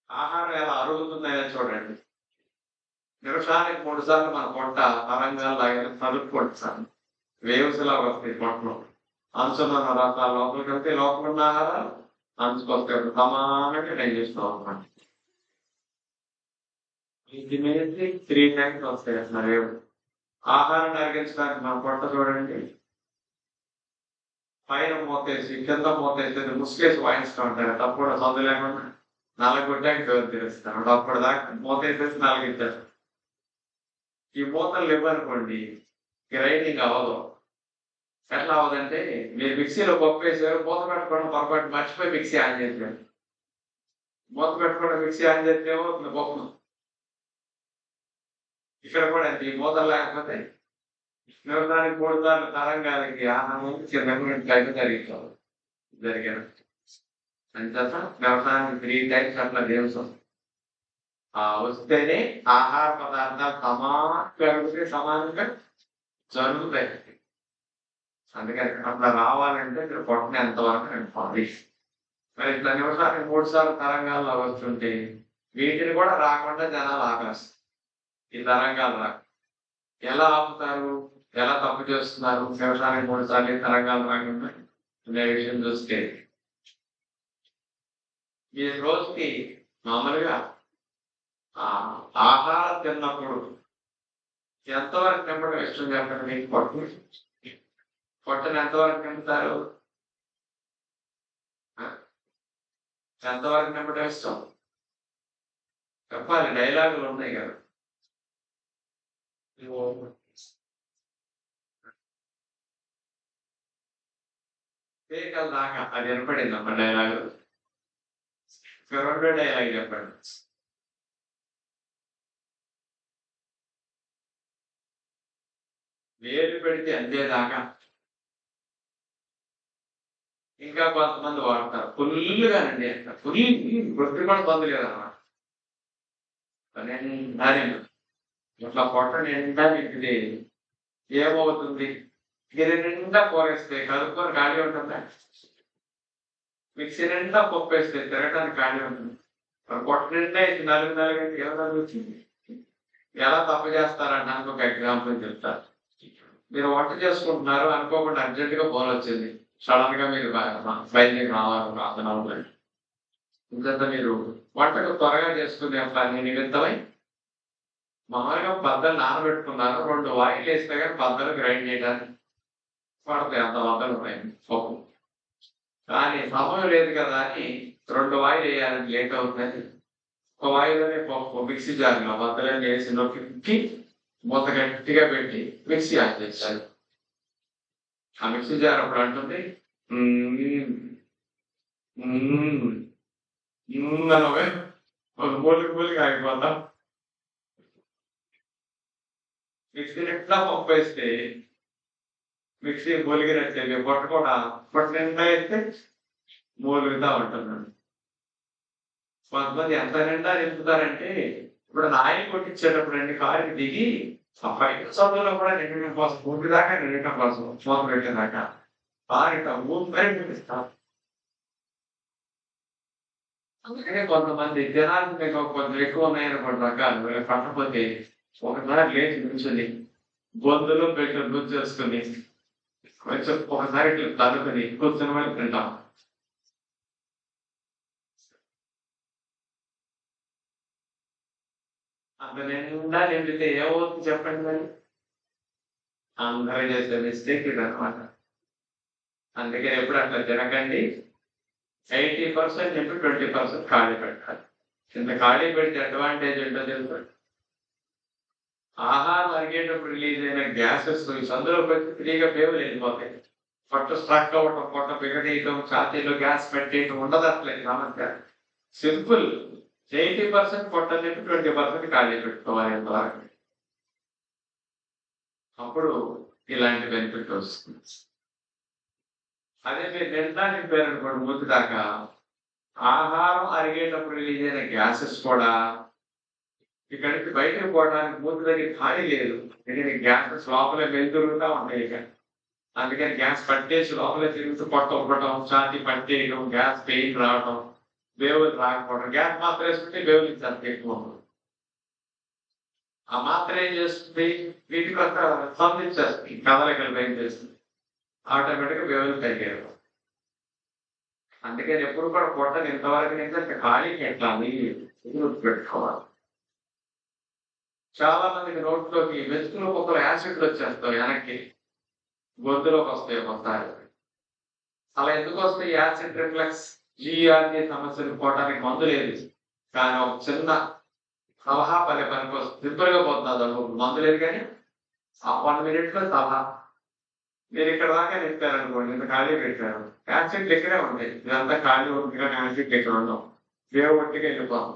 ఆహారం ఎలా అరుగుతుందనే చూడండి. నిమిషానికి 3 సార్లు మన పొట్ట తరంగా లాగా తలుపుకోండి సార్, వేవ్స్ లాగా వస్తాయి పొట్టలో. అంచున్న రసాలు లోపలికి వెళ్తే లోపల ఉన్న ఆహారాలు అంచుకొస్తాయి, సమానంగా డైజెస్ట్ అవుతుంది. ఇది 3 టైమ్స్ వస్తాయి అసలు ఆహారం అరిగించడానికి. మన పొట్ట చూడండి, పైన మూతేసి కింద మూతేసి ముసుకేసి వాయిస్తూ ఉంటారు. తప్పుడు సందు లేకుండా నలగొట్టాక డోర్ తెరుస్తాను. అప్పుడు దాకా మూతేసేసి నలగిచ్చారు. ఈ మూతలు ఇవ్వనుకోండి గ్రైండింగ్ అవ్వదు. ఎట్లా అవ్వదంటే, మీరు మిక్సీలో పప్పు వేసారు, మూత పెట్టుకోవడం పొరపాటు మర్చిపోయి మిక్సీ ఆన్ చేశారు. మూత పెట్టుకోవడం మిక్సీ ఆన్ చేస్తే ఏమవుతుంది? పప్పు ఇక్కడ కూడా ఈ మూతలు లేకపోతే వ్యవసాయానికి 3 సార్లు తరంగాలకి ఆహారం చిన్న జరిగిన అంచేత వ్యవసాయానికి 3 టైమ్స్ అట్లా దేవసం వస్తేనే ఆహార పదార్థాలు సమానంగా సమానంగా జరుగుతాయి. అందుకని అట్లా రావాలంటే మీరు పొట్టని ఎంతవరకు నింపాలి. మరి ఇట్లా నిమిషానికి 3 సార్లు తరంగాల్లో వస్తుంటే వీటిని కూడా రాకుండా జనాలు ఆపేస్తారు. ఈ తరంగాలు రాక ఎలా ఆపుతారు, ఎలా తప్పు చేస్తున్నారు? నిమిషానికి 3 సార్లు తరంగాలు రాకుండా అనే విషయం చూస్తే ఈ రోజుకి మామూలుగా ఆహారం తిన్నప్పుడు ఎంతవరకు నింపడం ఇష్టం చెప్పండి. పొట్టను ఎంతవరకు నింపుతారు? ఎంతవరకు నింపడం ఇష్టం చెప్పాలి. డైలాగులు ఉన్నాయి కదా. పేకల దాకా అది వినపడింది అమ్మ డైలాగు. రెండో డైలాగ్ చెప్పండి. వేలు పెడితే అంతేదాకా. ఇంకా కొంతమంది వాడతారు ఫుల్గానండి. ఫుల్ గుర్తు కూడా పొందలేదన్నమాట. ఇట్లా పొట్ట నిండా నింపితే ఏమవుతుంది? గిరి నిండా కూరేస్తే కలుపుకొని ఖాళీ ఉంటుందా? మిక్సీ నిండా పప్పు వేస్తే తిరగటానికి ఖాళీ ఉంటుంది. పొట్ట నిండా ఇది నలుగు ఏమైనా వచ్చింది. ఎలా తప్పు చేస్తారని ఒక ఎగ్జాంపుల్ చెప్తారు. మీరు వంట చేసుకుంటున్నారు, అనుకోకుండా అర్జెంటుగా ఫోన్ వచ్చింది. సడన్ గా మీరు బయలుదేరి రావాలి. ఇంకంతా మీరు వంటకు త్వరగా చేసుకునే పని నిమిత్తమై మామూలుగా బద్దలు నానబెట్టుకున్నారు. 2 వాయిలు వేస్తే కానీ బద్దలు గ్రైండ్ చేయడానికి పడతాయి. అంత బద్దలు ఉన్నాయి పప్పు. కానీ సమయం లేదు కదా అని 2 వాయిలు వేయాలని లేట్ అవుతుంది. 1 వాయిలోనే పప్పు మిక్సీ జార్లో బద్దలన్నీ వేసి నొక్కి మూత గట్టిగా పెట్టి మిక్సీ ఆన్ చేశారు. ఆ మిక్సీ జార్ అప్పుడు అంటుంది ఒక మూలికి ఆగిపోతాం. మిక్సీ నిండా పప్పు వేస్తే మిక్సీ మూలిగినట్టే పొట్ట కూడా పొట్ట నిండా వేస్తే మూలుగుతా ఉంటుందండి. కొంతమంది ఎంత నిండా నింపుతారంటే ఇప్పుడు నాయి కొట్టించేటప్పుడు అండి కారుకి దిగి ఆ 5 చదువులో కూడా నిండటం కోసం పూర్తి దాకా నిండటం కోసం మూత పెట్టేదాకా బాగా ఊపిరి నింపిస్తారు. అందుకనే కొంతమంది జనాలు మీకు కొంచెం ఎక్కువ ఉన్నాయనుకోండి రకాలు పట్టకపోతే ఒకసారి లేచి నుంచుని గొంతులో పెట్టి గుర్తు చేసుకుని కొంచెం ఒకసారి ఇట్లా తదుకుని కూర్చొని వాళ్ళు తింటాం. అంత నిండా నిండితే ఏమవుతుంది చెప్పండి. మరి అందరూ చేసే మిస్టేక్ ఇది అనమాట. అందుకని ఎప్పుడు అట్లా తినకండి. 80% నింపి 20% ఖాళీ పెట్టాలి. ఇంత ఖాళీ పెడితే అడ్వాంటేజ్ ఏంటో తెలుసు. ఆహారం అరిగేటప్పుడు రిలీజ్ అయిన గ్యాసెస్ సందులోకి వచ్చి ఫ్రీగా పేవులు వెళ్ళిపోతాయి. పొట్ట స్ట్రక్ అవ్వటం, పొట్ట బిగడేయటం, ఛాతీలో గ్యాస్ పెట్టేయటం ఉండదు. అట్లేదు సమస్య సింపుల్. 80% పొట్ట నింపి 20% ఖాళీ పెట్టుకోవాలి ఎంతవరకు. అప్పుడు ఇలాంటి బెనిఫిట్ వస్తుంది. అదే మీరు నిండా నింపారనుకోండి ముందు దాకా ఆహారం అరిగేటప్పుడు రిలీజ్ అయిన గ్యాసెస్ కూడా ఇక్కడి నుంచి బయటకు పోవడానికి మూతి దగ్గర ఖాళీ లేదు. ఎందుకంటే గ్యాసెస్ లోపలే వెళ్తురుగా ఉన్నాయి. అందుకని గ్యాస్ పట్టేసి లోపలే తిరుగుతూ పొట్ట ఉబ్బటం, ఛాతీ పట్టేయడం, గ్యాస్ పెయిన్ రావడం, వేవులు రాకపోవడం. గ్యాస్ మాత్రం వేసుకుంటే వేవులు ఇచ్చారు ఎక్కువ. ఆ మాత్ర ఏం చేస్తుంది? వీటి కొత్త స్పందించేస్తుంది, కదలికలు భయం చేస్తుంది. ఆటోమేటిక్గా వేవులు తగ్గారు. అందుకని ఎప్పుడు కూడా పొట్టని ఇంతవరకు నుంచి ఖాళీకి ఎట్లా పెట్టుకోవాలి. చాలా మందికి నోట్లోకి వెతుకులు ఒకరు యాసిడ్లు వచ్చేస్తాయి, వెనక్కి గొంతులోకి వస్తాయి ఒకసారి. అలా ఎందుకు వస్తాయి? యాసిడ్ రిఫ్లెక్స్, జిఆర్డి సమస్యలు పోవడానికి మందు లేదు. కానీ ఒక చిన్న సలహా పనికి వస్తుంది. సింపుల్గా పోతుంది. మందు లేదు కానీ 1 minute సలహా. మీరు ఇక్కడ దాకా నింపారనుకోండి, ఇంత ఖాళీ పెట్టారు, యాసిడ్లు ఇక్కడే ఉంటాయి. ఇదంతా ఖాళీ ఉంటుంది కానీ యాసిడ్లు ఇక్కడ ఉండవు. వేవ్ ఒట్టిగా వెళ్ళిపోతాం.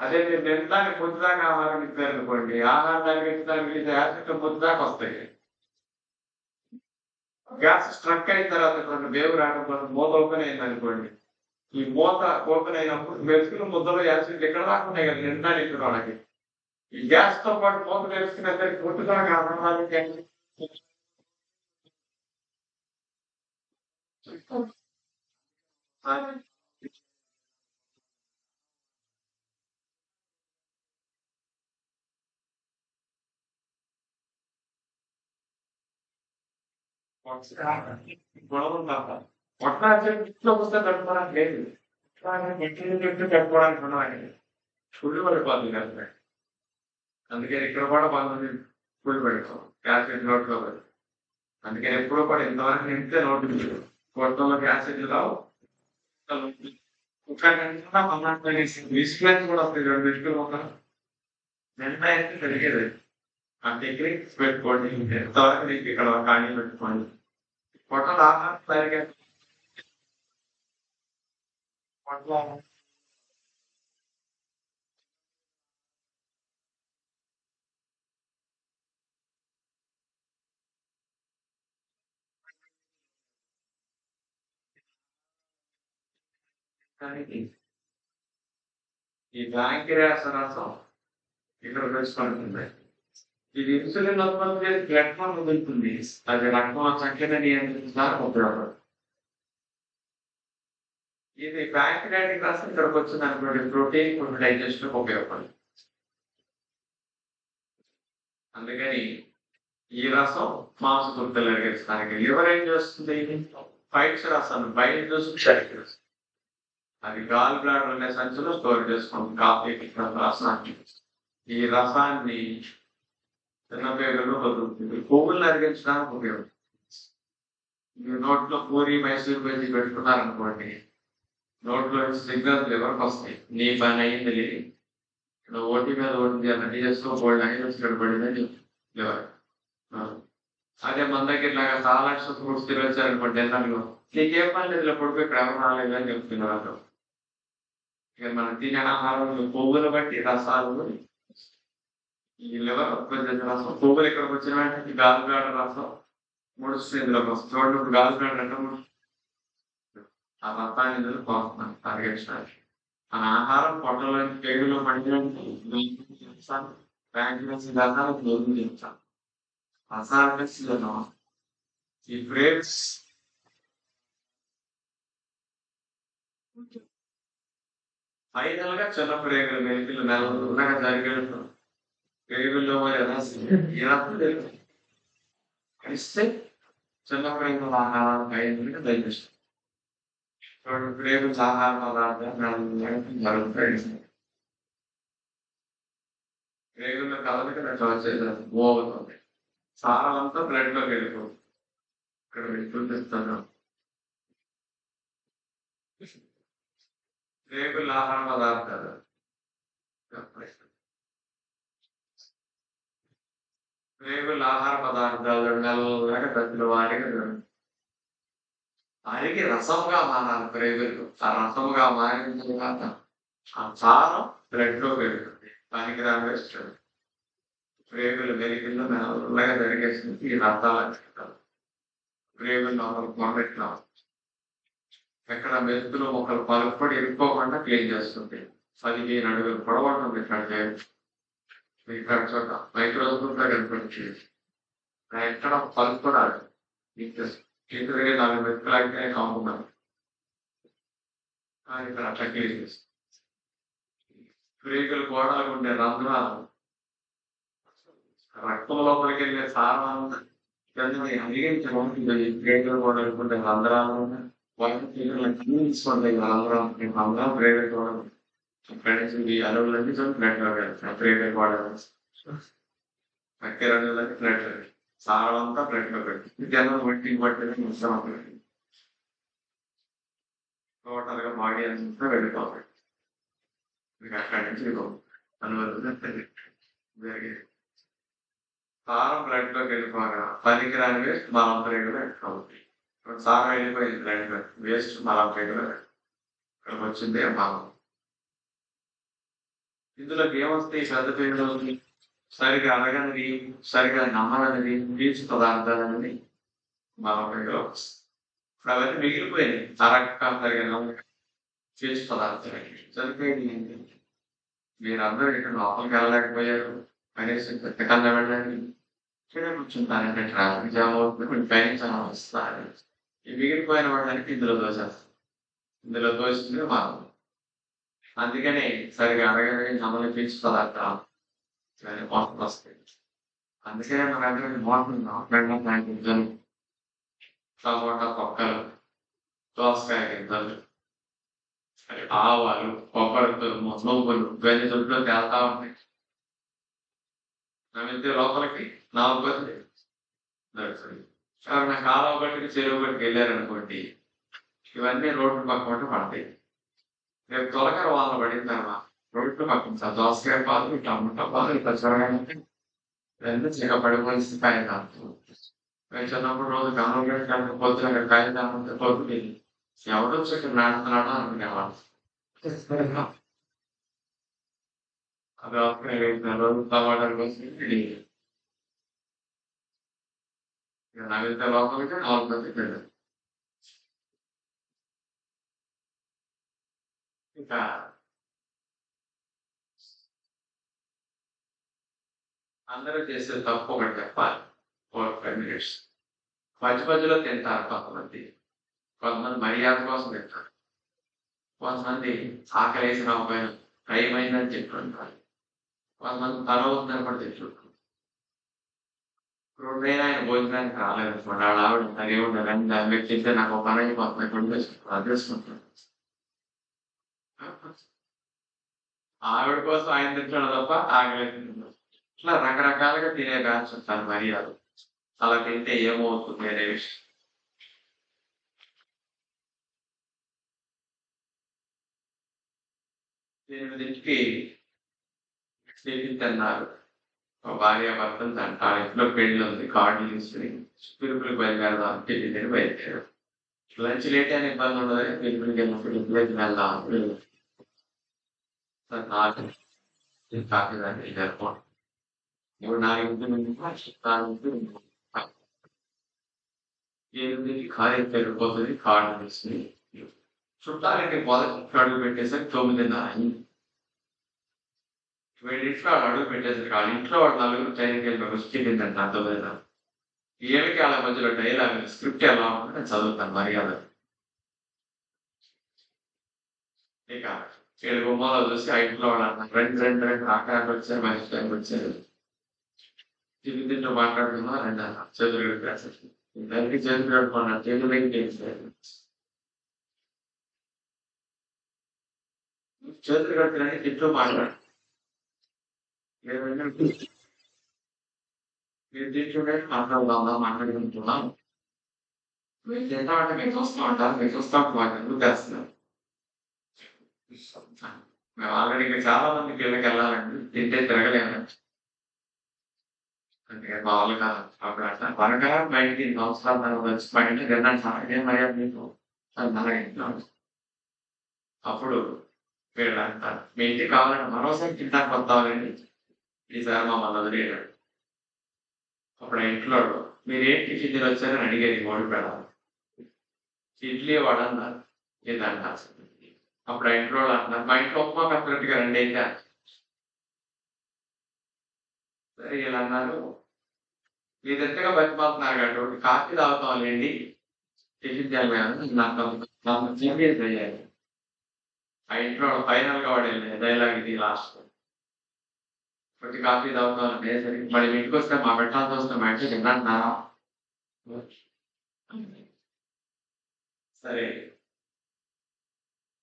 అదే మీరు తినడానికి పొద్దుదాకా ఆహారం ఇచ్చారు అనుకోండి, ఆహారం తగ్గించడానికి యాసిడ్ పొద్దుదాకా వస్తాయి. గ్యాస్ స్ట్రక్ అయిన తర్వాత కొన్ని వేవు రావడం మూత ఓపెన్ అయింది అనుకోండి, ఈ మూత ఓపెన్ అయినప్పుడు మెతుకులు ముద్దలో యాసిడ్ ఎక్కడ రాకుండా కదా తినడానికి వాళ్ళకి. ఈ గ్యాస్ తో పాటు మూత వేసుకునేసరికి పొద్దుదాకా ఆహారానికి గొడవలు తప్ప ఇంట్లో వస్తే పెట్టుకోవడానికి లేదు. ఇంటి పెట్టుకోవడానికి ఉన్నాయని ఫుడ్ పడిపోతుంది కదా. అందుకని ఇక్కడ కూడా కొంతమంది ఫుడ్ పెడతాం యాసిడ్ నోట్లో పెడతాం. అందుకని ఎప్పుడూ కూడా ఇంతవరకు నింటే నోటు కొట్టంలో యాసిడ్లు రావు. విస్ప్లెన్స్ కూడా వస్తుంది 2 ఇటుకలు ఒక నిన్న అయితే జరిగేది. ఆ టెక్నిక్స్ పెట్టుకోండి. ఎంతవరకు నీకు ఇక్కడ ఖాళీ పెట్టుకోండి. పొట్టలు ఆహారం సరిగా పొట్ల ఈ ప్యాంక్రియాస్ రసం ఇక్కడ పెంచుకుంటుంది. ఇది ఇన్సులిన్ ఉత్పత్తి చేసి రక్తం వదులుతుంది. అది రక్తం సంఖ్యను నియంత్రించడానికి ఉపయోగపడుతుంది. ఇది ప్యాంక్రియాటిక్ రసం ఇక్కడికి వచ్చింది అనుకోండి, ప్రోటీన్ ఫుడ్ డైజెషన్ ఉపయోగపడుతుంది. అందుకని ఈ రసం మాంసకృతులు అరిగించడానికి. లివర్ ఏం చేస్తుంది? ఫైట్స్ రసం బయట చూసి క్షరిస్తుంది. అది గాల్ బ్లాడర్ అనే సంచులో స్టోర్ చేసుకుంటుంది. కాఫీ రసాన్ని, ఈ రసాన్ని చిన్నపేగలు వదులుతుంది. పువ్వులు అరిగించడానికి ఉపయోగం. మీరు నోట్లో పూరి మైసూర్ బజ్జీ పెట్టుకున్నారనుకోండి, నోట్లో సిగ్నల్స్ లివర్కి వస్తాయి. నీ పని అయింది లేదు, నువ్వు ఓటి మీద ఓటి చేయాలంటే చేసుకోబోళ్ళు అని పడిందని లివర్. అదే మన దగ్గర లాగా చాలా లక్షల ఫ్రూట్స్ తిరగచ్చారనుకోండి, ఎన్నో నీకేం పని లేదు, పడిపోయి ఇక్కడ ఎవరు రాలేదు అని చెప్తున్నారు. ఇక మనం తినే ఆహారం పువ్వులు బట్టి రసాలు, ఈ లివర్ ఉత్పత్తి రసం, పువ్వులు ఇక్కడికి వచ్చిన వెంటనే గాల్ బ్లాడర్ రసం ముడుస్తుంది. ఇందులో చూడండి, గాల్ బ్లాడర్ అంటే ఆ రసాన్ని ఇందులో పోతున్నాను తరగించడానికి. మన ఆహారం పొట్టలో పేగులో పడినట్టు రసాలు దూరం చేస్తాం. రసాలను ఈ బ్రేక్స్ ఫైనల్ గా చిన్న ప్రేగులు మెలికలు నెలగా జరిగేటప్పుడు ప్రేగుల్లో కలిస్తే చిన్న ప్రేగుల ఆహారాలు ఫైనల్గా దయచేస్తాం. ప్రేగుల ఆహార పదార్థాలు జరుగుతాయి. ప్రేగుల్లో కలవక మూవ్ అవుతుంది. సారాలంతా బ్లడ్ లోకి వెళ్ళిపోతుంది. ఇక్కడ చూపిస్తాను. ప్రేగుల ఆహార పదార్థాలు ప్రేగుల ఆహార పదార్థాలు నెలగా ప్రతి వారిగా అరిగి రసముగా మారాలి. ప్రేగులు ఆ రసముగా మారిన తర్వాత ఆ సారం బ్లడ్ లో పెరుగుతుంది. పనికి రావేస్తుంది. ప్రేగులు మెలికల్లో నెలగా జరిగేస్తుంది. ఈ రసాలు ప్రేగులు మొదట్లో ఎక్కడ మెతుకులు ఒకరు పలుకుపడి ఇరుక్కోకుండా క్లీన్ చేస్తుంది. 15 అడుగులు పొడవడం ఇక్కడ చోట మైక్రోస్కోప్ లో కనిపించి ఎక్కడ పలుకుపడాలి. ఇతరుగా 4 మెతుకులాగితే కాకుండా ఇక్కడ అట్లా క్లీన్ చేస్తుంది. ప్రేగులు గోడలు ఉండే రంధ్రాలు రక్తం లోపలికి వెళ్ళే సారం అరిగించడం. ప్రేగులు గోడలు ఉండే రంధ్రాలు తీసుకోండి. రంధ్రం ప్రేరేట్ వాడడం అడవులన్నీ ఫ్లడ్ లో ప్రేరేట్ వాడడం. అక్కరన్నీ ఫ్లడ్ సారమంతా ఫ్లడ్ లో పెట్టి జనం ఒంటికి పట్టిన మొత్తం టోటల్ గా బాడీ అంతా వెళ్ళిపోతాయి. అక్కడి నుంచి అనువది జరిగేది. సారం బ్లడ్ లోకి వెళ్ళిపోగా పనికిరాని వేస్ట్ మలంతరేగా అవుతాయి. సారం వెళ్ళిపోయింది బ్లడ్ లో, వేస్ట్ మలంతరేగా ఇక్కడికి వచ్చిందే భావం. ఇందులోకి ఏమొస్తాయి? పెద్ద పేర్లు సరిగా అడగనిది, సరిగా నమ్మనది, పీచు పదార్థాలనేది మరొకటిలో ఇప్పుడు అవన్నీ మిగిలిపోయినాయి. అరక్క సరిగా నమ్మక పీచు పదార్థాలు సరిపోయింది ఏంటి? మీరందరూ ఇక్కడ లోపలికి వెళ్ళలేకపోయారు, కనీసం పెద్దకన్నా వెళ్ళండి, ఇక్కడ కూర్చుంటారంటే ట్రాఫిక్ జామ్ అవుతుంది, కొంచెం పయనించాలని వస్తారు. ఈ మిగిలిపోయిన వాళ్ళకి ఇందులో దోచేస్తారు. ఇందులో దోషింది మనం. అందుకని సరిగా అడగని నమ్మని పీచు పదార్థాలు మోసం వస్తాయి. అందుకనే మన అందరికి మోసందాం బెండకాయ గింజలు, టమోటా తొక్కలు, దోసకాయ గింజలు, ఆవాలు, కొబ్బరి తురుము, నువ్వులు ఇవన్నీ దొడ్లో తేలుతా ఉంటాయి. నమ్మితే లోపలికి నాలుగు దొరుకుతుంది. ఎవరైనా కాలువ బట్టికి చెరువు బట్టికి వెళ్ళారనుకోండి, ఇవన్నీ రోడ్డు పక్కన పడతాయి. రేపు తొలకర వాళ్ళ పడిన తర్వాత రోడ్డు పక్కన దోసకాయ పాలు, టమోటా పాలు, ఇట్లా చొరగానే ఇవన్నీ చిన్న పడిపోయి కాయ తాగుతుంది. మేము చిన్నప్పుడు రోజు కానుక పొద్దున కాయ తాగుతుంది, పొద్దున ఎవడో చెట్టు నాటుతున్నాడో అనుకునేవాడు. అది రోజు టమాటాలు కోసం నవ్వితే లోపలికి నాలుగు మంది వెళ్ళారు. ఇంకా అందరూ చేసే తప్పు ఒకటి చెప్పాలి. 4-5 minutes మధ్య మధ్యలో తింటారు కొంతమంది. కొంతమంది మర్యాద కోసం తింటారు. కొంతమంది ఆకలి వేసిన పైన టైం అయిందని చెప్తుంటారు. కొంతమంది తరవుతుందని కూడా తింటుంటారు. ఇప్పుడు నేను ఆయన భోజనానికి రాలేదనుకోండి, ఆవిడ ఆవిడ అదేముండదు దాని వ్యక్తి తింటే నాకు ఒక పని అయిపోతుంది అదేసుకుంటాను. ఆవిడ కోసం ఆయన తింటాడు తప్ప ఆకలి ఇట్లా రకరకాలుగా తినే బ్యాచ్ ఉంటాను మర్యాద. అలా తింటే ఏమవుతుంది అనే విషయం. 8కి టిఫిన్ తిన్నారు. భార్య భర్తను అంటారు, ఇంట్లో పెళ్లి ఉంది, కార్డులు తీసుకుని పిలుపులకు బయలుదేరదాం, టిఫిన్ తిని బయలుదేరారు. లంచ్ లేట్ అయిన ఇబ్బంది ఉండదు, పిలుపులకి వెళ్ళినప్పుడు ఇంట్లోకి వెళ్దాం. కాఫీ దాన్ని వెళ్ళారు. ఇప్పుడు 8కి కారు వెళ్ళిపోతుంది. కార్డు తీసుకుని చుట్టాలకి మొదటి అడుగు పెట్టేసరికి 9:30. వీళ్ళింట్లో అడుగు పెట్టేసరికి వాళ్ళ ఇంట్లో వాడు నలుగురు ట్రైన్కి వెళ్ళి టిఫిన్ అర్థమైనా ఏమికి వాళ్ళ మధ్యలో డైలాగ్ స్క్రిప్ట్ ఎలా ఉంటుందో చదువుతాను మర్యాద. ఇక వీళ్ళ గుమ్మాలో చూసి ఆ ఇంట్లో వాడు అన్నారు, రెండు ఆకారానికి వచ్చారు, మనిషి టైంకి వచ్చారు, టిఫిన్ తింటూ మాట్లాడుతున్నా రెండు అన్నారు. చేతులు కడిపేస్తారు, దానికి చేతులు కడుకున్నారు, చేతులు చేతులు కడుపులని తింటూ మాట్లాడు. మీరు తింటుంటే మాట్లాడుకుంటున్నాం, మీరు తింటా అంటే మీకు చూస్తూ ఉంటారు, మీకు చూస్తూ మాకు తెస్తున్నారు. మేము ఆల్రెడీ ఇంకా చాలా మంది పిల్లలకి వెళ్ళాలండి, తింటే తిరగలేమండి. అంటే మామూలుగా అప్పుడు అట్లా త్వరగా బయటికి సంవత్సరాలు వచ్చి బయట తిన్నాను ఏమయ్యా మీకు ఇంట్లో. అప్పుడు వీళ్ళు అంటారు, మీ ఇంటికి కావాలంటే మరోసారి తింటానికి వస్తామని ఈసారి మమ్మల్ని వదిలేడు. అప్పుడు ఆ ఇంట్లో మీరేం టిఫిన్ తిని వచ్చారని అడిగేది మోడి పెడాలి. ఇడ్లీ వాడు అన్నారు, ఇదంట. అప్పుడు ఆ ఇంట్లో అంటున్నారు, మా ఇంట్లో ఉప్మా పెట్టినట్టుగా రండి అయితే. సరే వీళ్ళు అన్నారు, మీరు ఎంతగా బతిమాలుతున్నారు కాబట్టి కాఫీ తాగుతాం లేండి, టిఫిన్ చేయాలి నాకు చేంజెస్ అయ్యాయి. ఆ ఇంట్లో ఫైనల్ గా వాడు డైలాగ్ ఇది లాస్ట్. కొద్ది కాఫీ తాగుతామంటే సరే మరి ఇంటికి వస్తే మా పెట్టాల్సి వస్తే మా ఇంటికి తింటున్నారా? సరే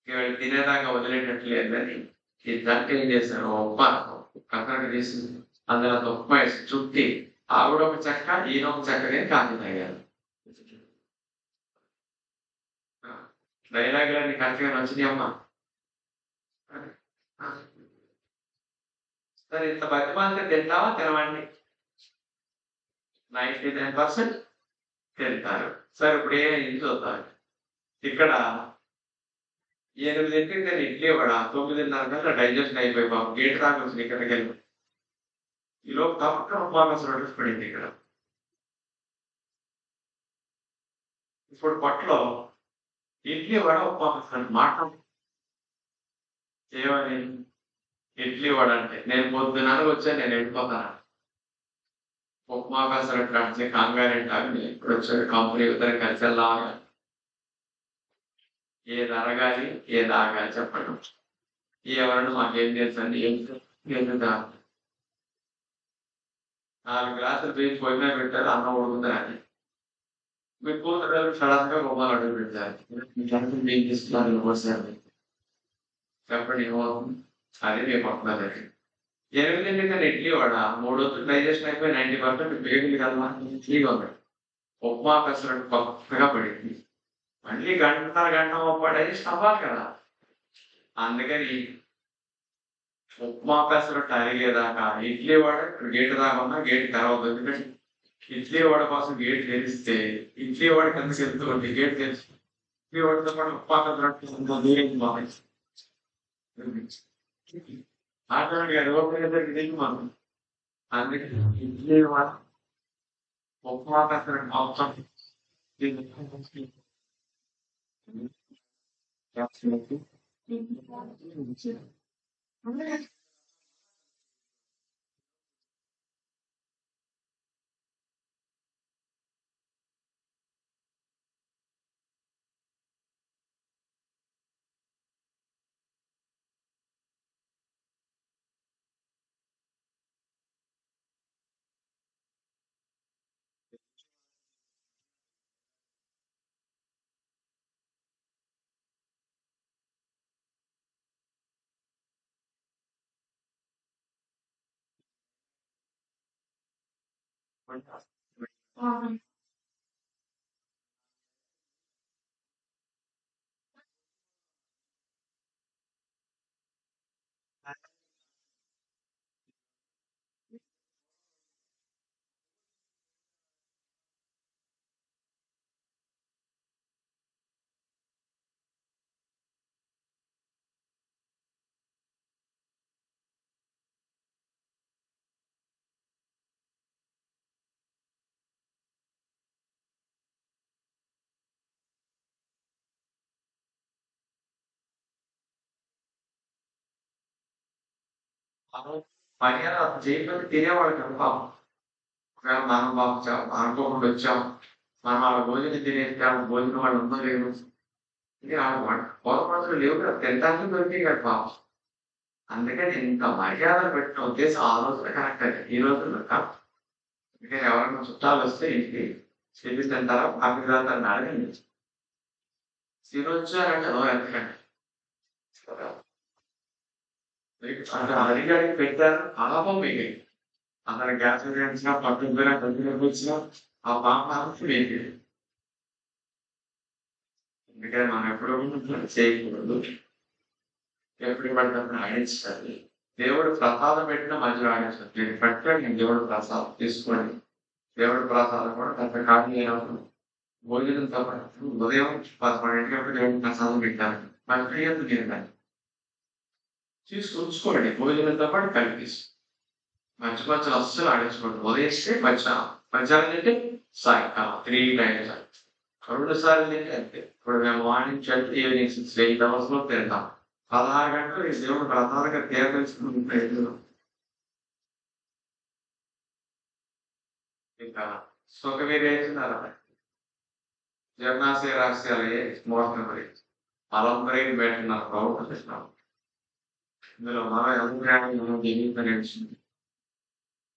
ఇవాళ తినేదాకా వదిలేటట్టు లేదని ఇదంతా ఏం చేశారు, ఉప్మా కక్కడికి తీసి అందులో ఉప్మా వేసి చుట్టి ఆవిడ ఒక చెక్క ఈయన ఒక చెక్కగా కాఫీ తాగారు. డైలాగులన్నీ కరెక్ట్గా నచ్చినాయి అమ్మా. సరే ఇంత బతిమాలితే తింటావా తినవండి? 99% తింటారు. సరే ఇప్పుడు ఏమైంది చూద్దాం. ఇక్కడ 8కి నేను ఇడ్లీ వడ 9:30 కల్లా డైజెషన్ అయిపోయి బాబు గేట్ దాకా వచ్చింది ఇక్కడికి వెళ్ళి ఈలోపు తప్పక ఉపవాసం నోటీస్ పడింది ఇక్కడ. ఇప్పుడు పొట్టలో ఇడ్లీ వడ ఉపవాసం మాట ఏమని ఇడ్లీ వడ అంటే నేను పొద్దున వచ్చాను నేను వెళ్ళిపోతాను. ఉప్మా పెసరట్టు అంటే కంగారెంటే ఇప్పుడు వచ్చాడు కంపెనీ ఇద్దరు కలిసి వెళ్ళాలి. ఏది అరగాలి ఏది ఆగాలి చెప్పండి. ఎవరన్నా మాకేం తెలుసండి ఎందుకు 4 గ్లాసులు బియ్యం పొయ్యి మీద పెట్టారు అన్నం ఉడుకుతుందని మీ కూతురు సడన్ గా బొమ్మలు అడుగు పెట్టారు బియ్యం తీసుకున్నాను పోసారు చెప్పండి ఏమవుతుంది అది మీ పక్కన జరిగింది. 8 కానీ ఇడ్లీ వడ 3 రోజులు డైజెషన్ అయిపోయి 90% బేగులు కదా ఇడ్లీగా ఉన్నాడు. ఉప్మా పెసరట్టు కొత్తగా పడింది మళ్ళీ గంట ఉప్మా డైజెస్ట్ అవ్వాలి కదా. అందుకని ఉప్మా పెసరట్టు అరిగేదాకా ఇడ్లీ వడ గేటు దాకా ఉన్నా గేటు తెరవద్దు. ఎందుకంటే ఇడ్లీ వడ కోసం గేట్ తెరిస్తే ఇడ్లీ వడ కిందకి వెళ్తుంది గేట్ తెరిచి ఇడ్లీ వడతో పాటు ఉప్మా పెసరట్టు దూరం బాగుంది ఆటోమేటిక్గా రోడ్డు మనం అందుకని ఇడ్లీ వడ ఉప్మా పెసరట్టు అవసరం. పని అతను చేయకపోతే తినేవాడు కదా పాపం. ఒకవేళ మనం బాగుంచాం అనుకోకుండా వచ్చాం మనం వాళ్ళ భోజనం తినేస్తాం భోజనం వాళ్ళు ఉందో లేదు ఇది కోరపడతలు లేవు కదా తినడానికి దొరికే కదా పాపం. అందుకని ఇంత మర్యాదలు పెట్టిన ఉద్దేశం ఆ రోజున కరెక్ట్ అది ఈ రోజుల్లో కాదు. అందుకని ఎవరైనా చుట్టాలు వస్తే ఇంటికి సిరి తింటారా కాఫీ తాగుతారని అడగండి. సిరి వచ్చారంటే ఎంతకండి అడిగి పెట్టారు అలాభం మిగిలి అతని గ్యాస్ వచ్చినా పట్టుకు వచ్చినా ఆ పాప మిగిలి. అందుకని మనం ఎప్పుడు చేయకూడదు ఎప్పుడు పడినప్పుడు ఆడించాలి. దేవుడు ప్రసాదం పెట్టినా మధ్యలో ఆడించాలి. నేను పెట్టాను నేను దేవుడు ప్రసాదం తీసుకోండి దేవుడు ప్రసాదం కూడా పెద్ద ఖాళీ అయినప్పుడు భోజనంతో పాటు ఉదయం 11 దేవుడు ప్రసాదం పెట్టాను మళ్ళీ ఎందుకు తింటాను చూసుకోండి భోజనంతో పాటు కలిపి మధ్యలో అస్సలు ఆడించుకోండి. ఉదయిస్తే మధ్యాహ్నం తింటే సాయంకాలం 3 times 2 సార్లు తింటే అంతే. ఇప్పుడు మేము మార్నింగ్ 12 ఈవినింగ్ 6 8 hours లో తింటాం 16 గంటలు ఈ దేవుడు ప్రధానంగా తీర్చుకుని ప్రయత్నం. ఇంకా సుఖవీరు వేసినారా జీర్ణాశయ రహస్యాలు మోసం గురించి అలంబరైన పెట్టినారు ప్రభుత్వం ఇందులో మనం ఎవరు జీవించింది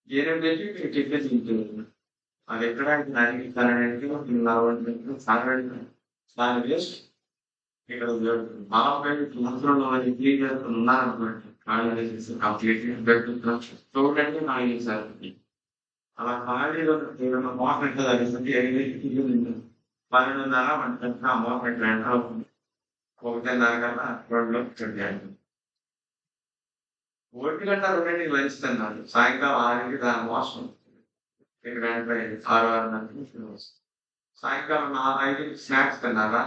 8 మీరు టికెట్ తింటుంది అది ఎక్కడ దాని వేస్ట్ ఇక్కడ మనం మంత్రులు క్లీన్ చేస్తున్న ఉన్నారనుకోండి కంప్లీట్ చూడండి ఖాళీ సార్ అలా ఖాళీలో ఏదైనా మోసం తగ్గిందంటే 12:30 1 ఆ మోసం 1:30 కన్నా 2 చూడండి 1 గంట 2 లంచ్ తిన్నాను సాయంకాలం 6కి దాని మోసం 6:30 సాయంకాలం 5కి స్నాక్స్ తిన్నారా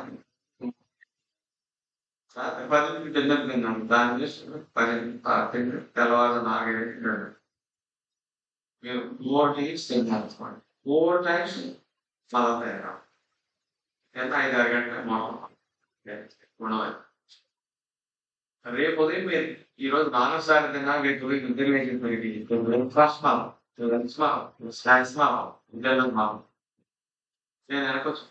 రాత్రి 10కి డిన్నర్ తిన్నాం. దాన్ని చూసి 10 తిని తెల్లవారు 4 తిన్నాడు. మీరు 4 టైమ్స్ తిన్నారనుకోండి. 4 టైమ్స్ మళ్ళా తయారు. ఎంత 5, 6 గంటలు మనం గుణం. రేపు ఉదయం మీరు ఈరోజు 4 సార్లు తిన్నా రేపు ఉదయం నిద్ర లేచి బ్రేక్ఫాస్ట్ మాలం, లంచ్ మాలం, స్నాక్స్ మాలం, డిన్నర్ మాలం. నేను వెనకొచ్చి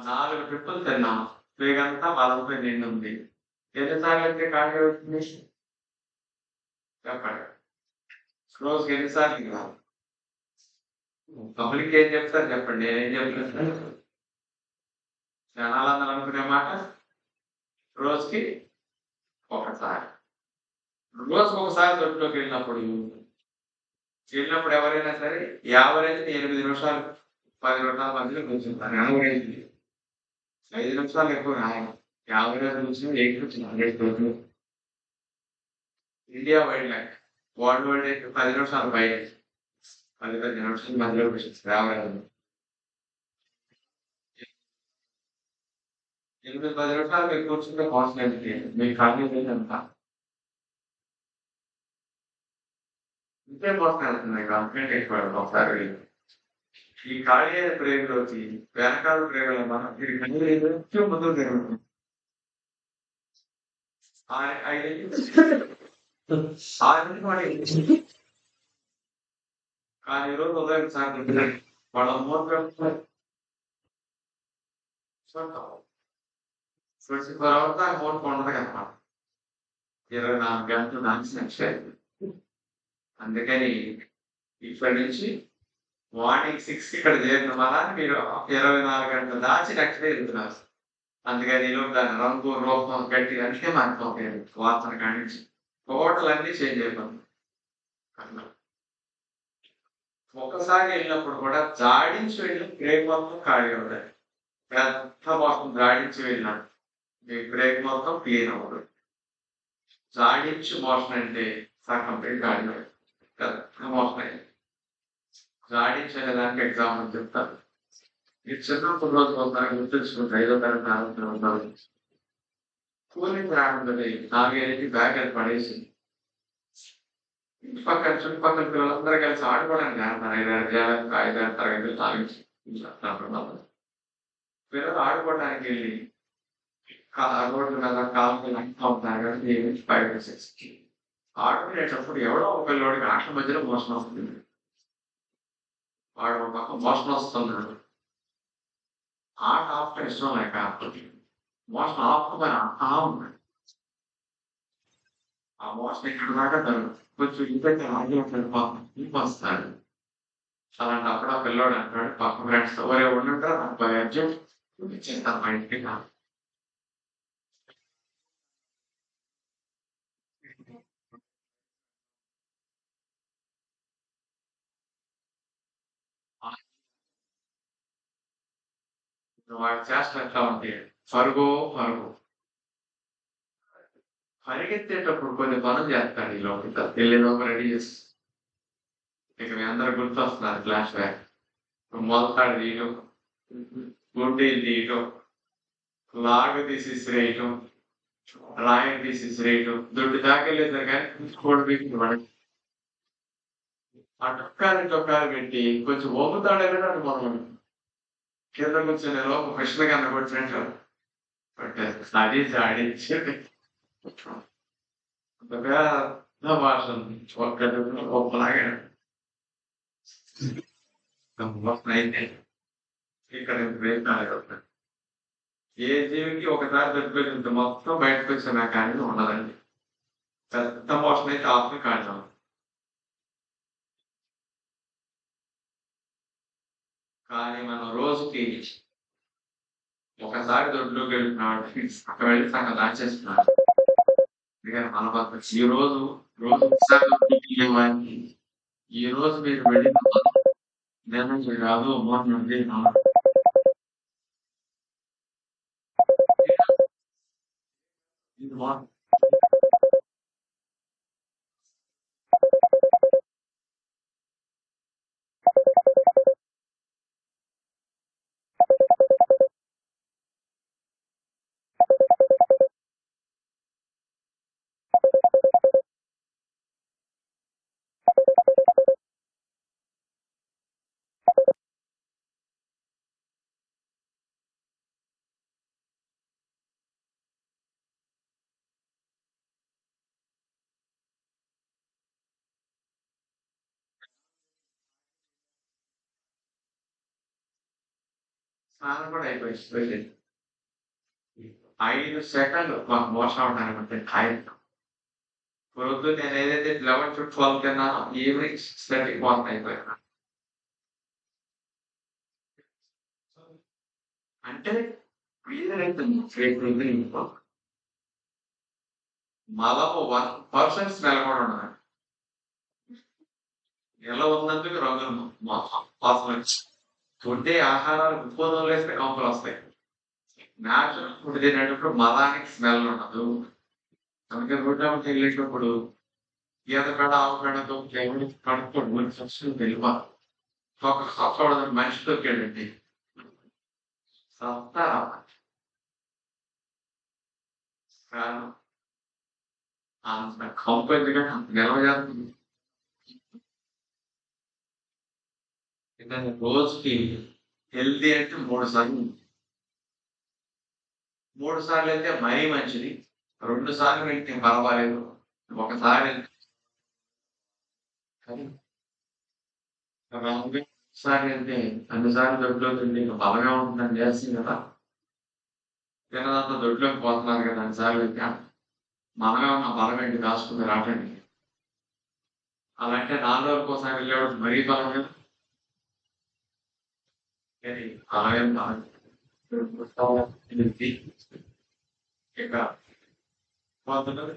4 ట్రిప్పులు తిన్నాం. పేగంతా బలంతో నిండి ఉంది. ఎన్నిసార్లు అయితే కార్డియో అవుతుంది చెప్పండి. రోజుకి ఎన్నిసార్లు ఇంకా పబ్లిక్ ఏం చెప్తారు చెప్పండి. నేనేం చెప్తాను? జనాలందరూ అనుకునే మాట రోజుకి ఒకసారి. రోజుకి ఒకసారి దొడ్లోకి వెళ్ళినప్పుడు ఎవరైనా సరే యావరేజ్ 8 నిమిషాలు 10 నిమిషాల మధ్యలో కూర్చుంటారు. యావరేజ్ 5 నిమిషాలు ఎక్కువ రాయం. యావరేజ్ నుంచి 8 నుంచి 100 India wild life world wild life 10 నిమిషాలు బయట 10 నిమిషాల మధ్యలో కూర్చుంటారు యావరేజ్. 8-10 నిమిషాలు మీరు కూర్చుంటే కాన్స్టెంట్లీ మీ కాగ్నిషన్ ఎంత ఇంతే మోసం వెళ్తుంది. కంప్లీట్ అయిపోయాడు ఒకసారి. ఈ ఖాళీ అయిన ప్రేగులోకి వెనకాల ప్రేగుల మనం ఇది ముందుకు తిరుగుతుంది. కానీ ఈరోజు ఉదయం సాయంత్రం వాళ్ళ మూడు 24 hours దాకా మూడు ఉండదు కదా. 24 గంటలు దానికి నచ్చాయి. అందుకని ఇప్పటి నుంచి మార్నింగ్ 6కి ఇక్కడ చేరిన వల్ల మీరు 24 గంటలు దాచి నెక్స్ట్ డే వెళ్తున్నారు. అందుకని ఈరోజు దాని రంగు రూపం గట్టి అంటే మనకు వాసన కానించి టోటల్ అన్ని చేంజ్ అయిపోతుంది. ఒక్కసారి వెళ్ళినప్పుడు కూడా జాడించి వెళ్ళి బ్రేక్ మొత్తం ఖాళీ అవుతాయి. పెద్ద మొత్తం జాడించి వెళ్ళినా మీ బ్రేక్ మొత్తం క్లీన్ అవ్వదు. జాడించి మోషన్ అంటే సగం బ్రేక్ ఖాళీ అవుతుంది. పెద్ద మోషన్ అయింది. జాడించి అనే దానికి ఎగ్జాంపుల్ చెప్తారు. మీరు చిన్నప్పుడు రోజు కొంత గుర్తుంచుకుంటే 5వ తరగతి 4వ తరగతి కూలింగ్ రాకుండా 4 బ్యాగ్ అది పడేసి చుట్టుపక్కల పిల్లలందరూ కలిసి ఆడుకోవడానికి ఆడతారు. 5-6 తరగతులు తాగించి పిల్లలు ఆడుకోవడానికి వెళ్ళి రోడ్డు మీద కాలు ఉంటారు కదా 5-6 ఆడుకునేటప్పుడు ఎవడో ఒక పిల్లవాడికి ఆటల మధ్యలో మోసం వస్తుంది. వాడు ఒక పక్క మోసం వస్తున్నాడు. ఆట ఆపటం ఇష్టం లేక మోసం ఆపకపోయినా ఉన్నాడు. ఆ మోసం ఇక్కడ దాకా కొంచెం ఇంకొంచెం ఆగి వస్తాడు. అలాంటప్పుడు ఆ పిల్లోడు అంటాడు పక్క ఫ్రెండ్స్ ఎవరే ఉండుంటారు నాకు అర్జెంట్ ఇచ్చేస్తాను మా ఇంటికి కాదు. వాడు చేష్టలు ఎట్లా ఉంటాయి పరుగు పరిగెత్తేటప్పుడు కొన్ని పనులు చేస్తాడు. ఈ లోపల వెళ్ళేలోపు రెడీ చేసి ఇక మీ అందరూ గుర్తొస్తున్నారు ఫ్లాష్ బ్యాక్. మొలతాడు తీయటం, గుండీలు తీయటం, లాగు తీసి శ్రేయటం, రాయి తీసి శ్రేయటం, దొడ్డు దాకెళ్ళేసారు కానీ కోడి పీకి పడదు. ఆ టొక్కాలు పెట్టి కొంచెం వంగుతాడే అటు మనం కింద కూర్చొని లోపు కృష్ణ కింద కూర్చుంటారు. అది జాడించి భాష ఒక్కలాగా ఇక్కడ ఏ జీవికి ఒకసారి దొరికిపోయింది మొత్తం బయటకు వచ్చిన కానీ ఉండదండి. పెద్ద మోషన్ అయితే ఆఫ్ కాదు. కానీ మనం రోజుకి ఒకసారి దొడ్లోకి వెళ్తున్నాడు అక్కడ వెళ్ళి సగం దాచేస్తున్నాడు. అందుకని మన పద్ధతి ఈ రోజు ఒకసారి దొడ్లోకి వెళ్ళేవాడిని ఈ రోజు మీరు వెళ్ళిన నిర్ణయం కాదు మోసం స్నానం కూడా అయిపోయింది. వెళ్ళింది. 5 సెకన్లు మాకు మోషన్ అవ్వడానికి ఉంటుంది టైం. పొద్దున్న నేను ఏదైతే 11-12 తిన్నానో ఈవినింగ్ 6:30 వాక్ అయిపోయాను. అంటే వీలైతే ఇంకో మలము 1% స్మెల్ కూడా ఉండదు. ఎలా ఉన్నందుకు రంగులు వాసన ఫుడ్డే ఆహారాలు ఉత్పన్నులు వేస్తే కంపులు వస్తాయి. న్యాచురల్ ఫుడ్ తినేటప్పుడు మలానికి స్మెల్ ఉండదు. అందుకే రోడ్ల వెళ్ళేటప్పుడు ఈత కాడ ఆవు కాడతో కడుక్కోండి మంచి ఫస్ట్ వెళ్ళిపోవాలి. ఒక చూడదని మనిషి దొరికాడండి సత్తా కారణం అంత కంపు ఎందుకంటే అంత నిల్వ చేస్తుంది. రోజుకి హెల్దీ అంటే 3 సార్లు. 3 సార్లు అయితే మరీ మంచిది. 2 సార్లు వెళ్తే పర్వాలేదు. ఒకసారి ఒకసారి వెళ్తే అన్నిసార్లు దొడ్లో తింటే ఇంకా బలంగా ఉంటుందని చేస్తుంది కదా. తినదంతా దొడ్లోకి పోతున్నారు కదా అన్నిసార్లు వెళ్తే మనమే ఉన్న బలం ఏంటి కాసుకుంది రావటానికి. అలాంటే 4 రోజులకు ఒకసారి వెళ్ళేవాడు మరీ బలం కదా. కానీ అలాగే ఇక కొంతమంది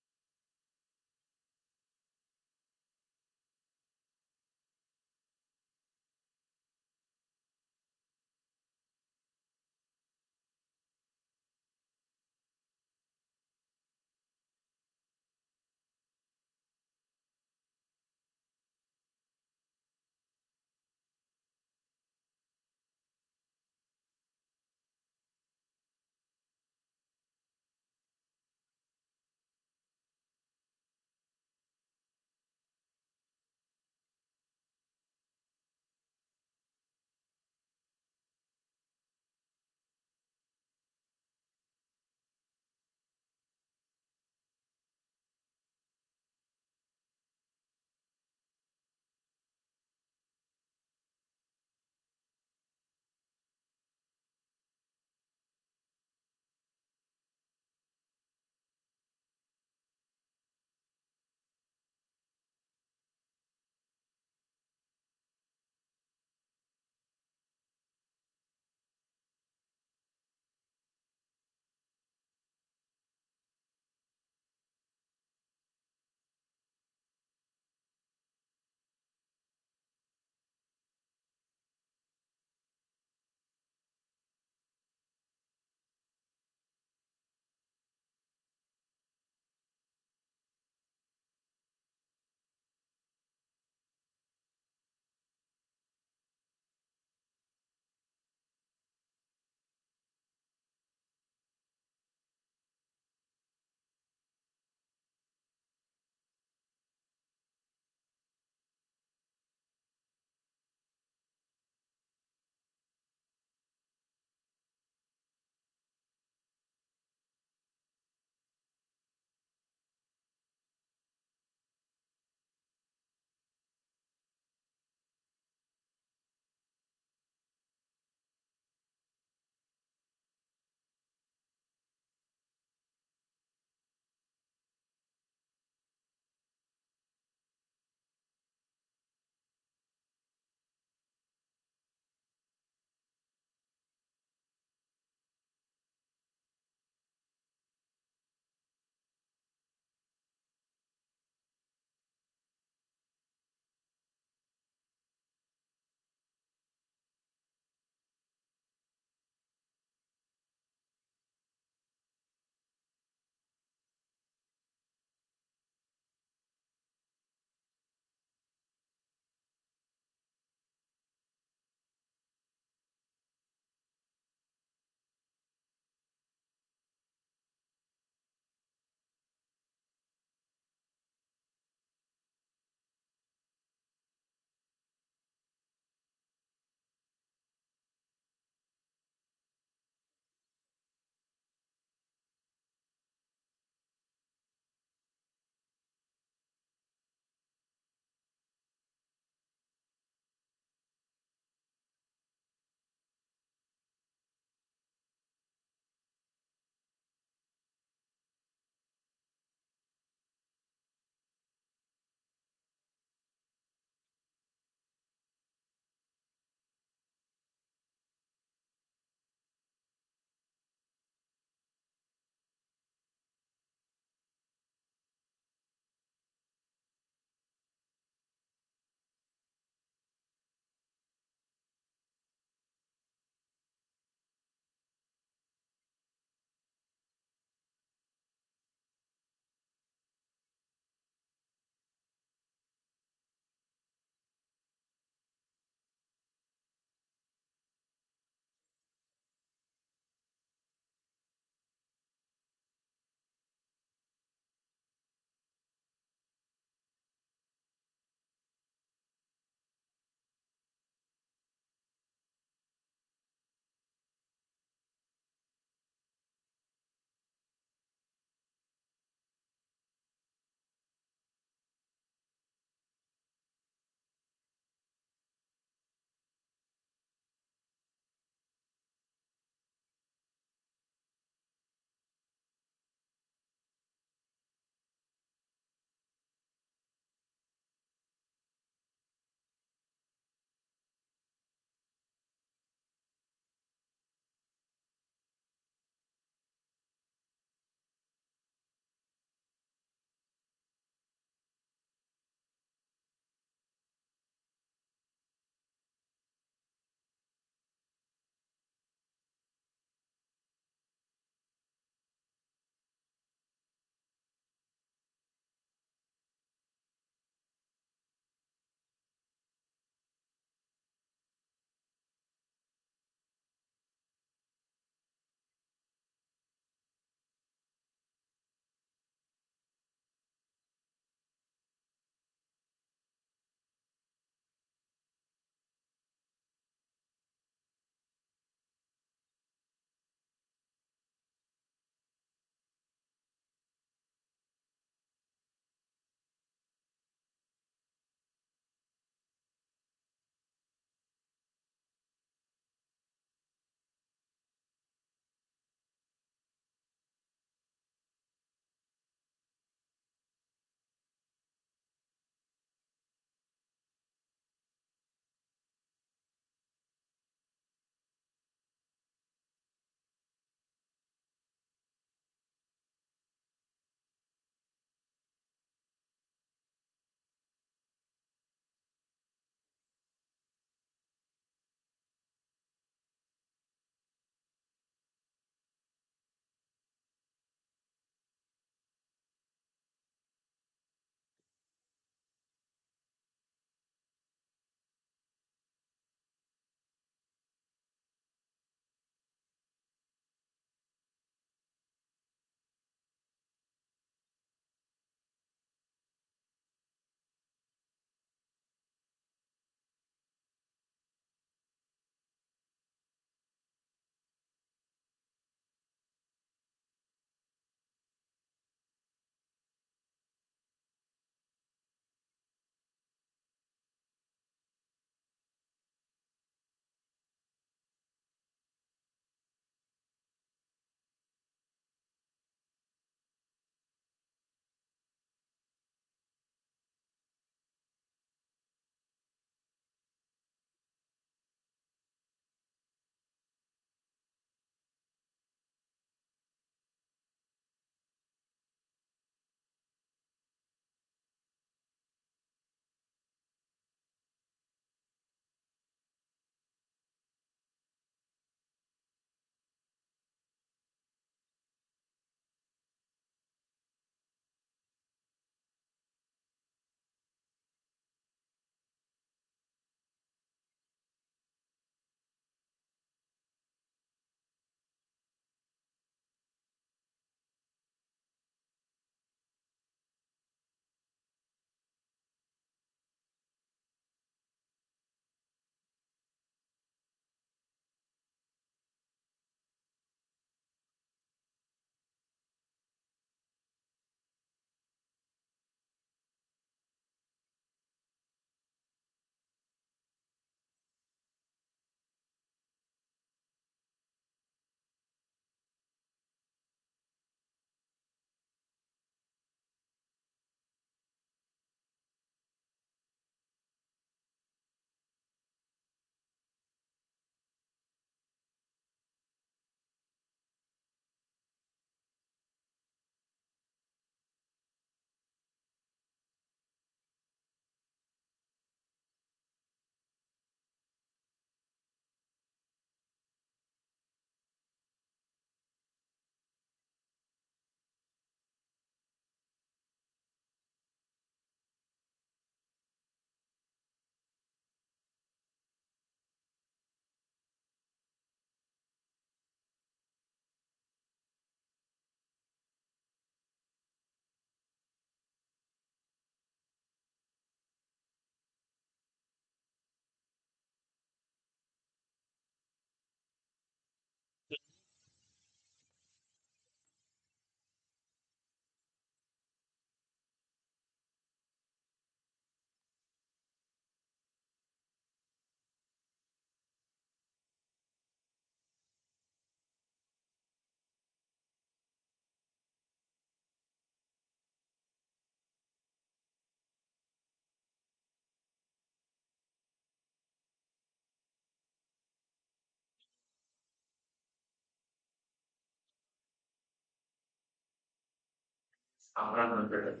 అమరాన్ని పెట్టారు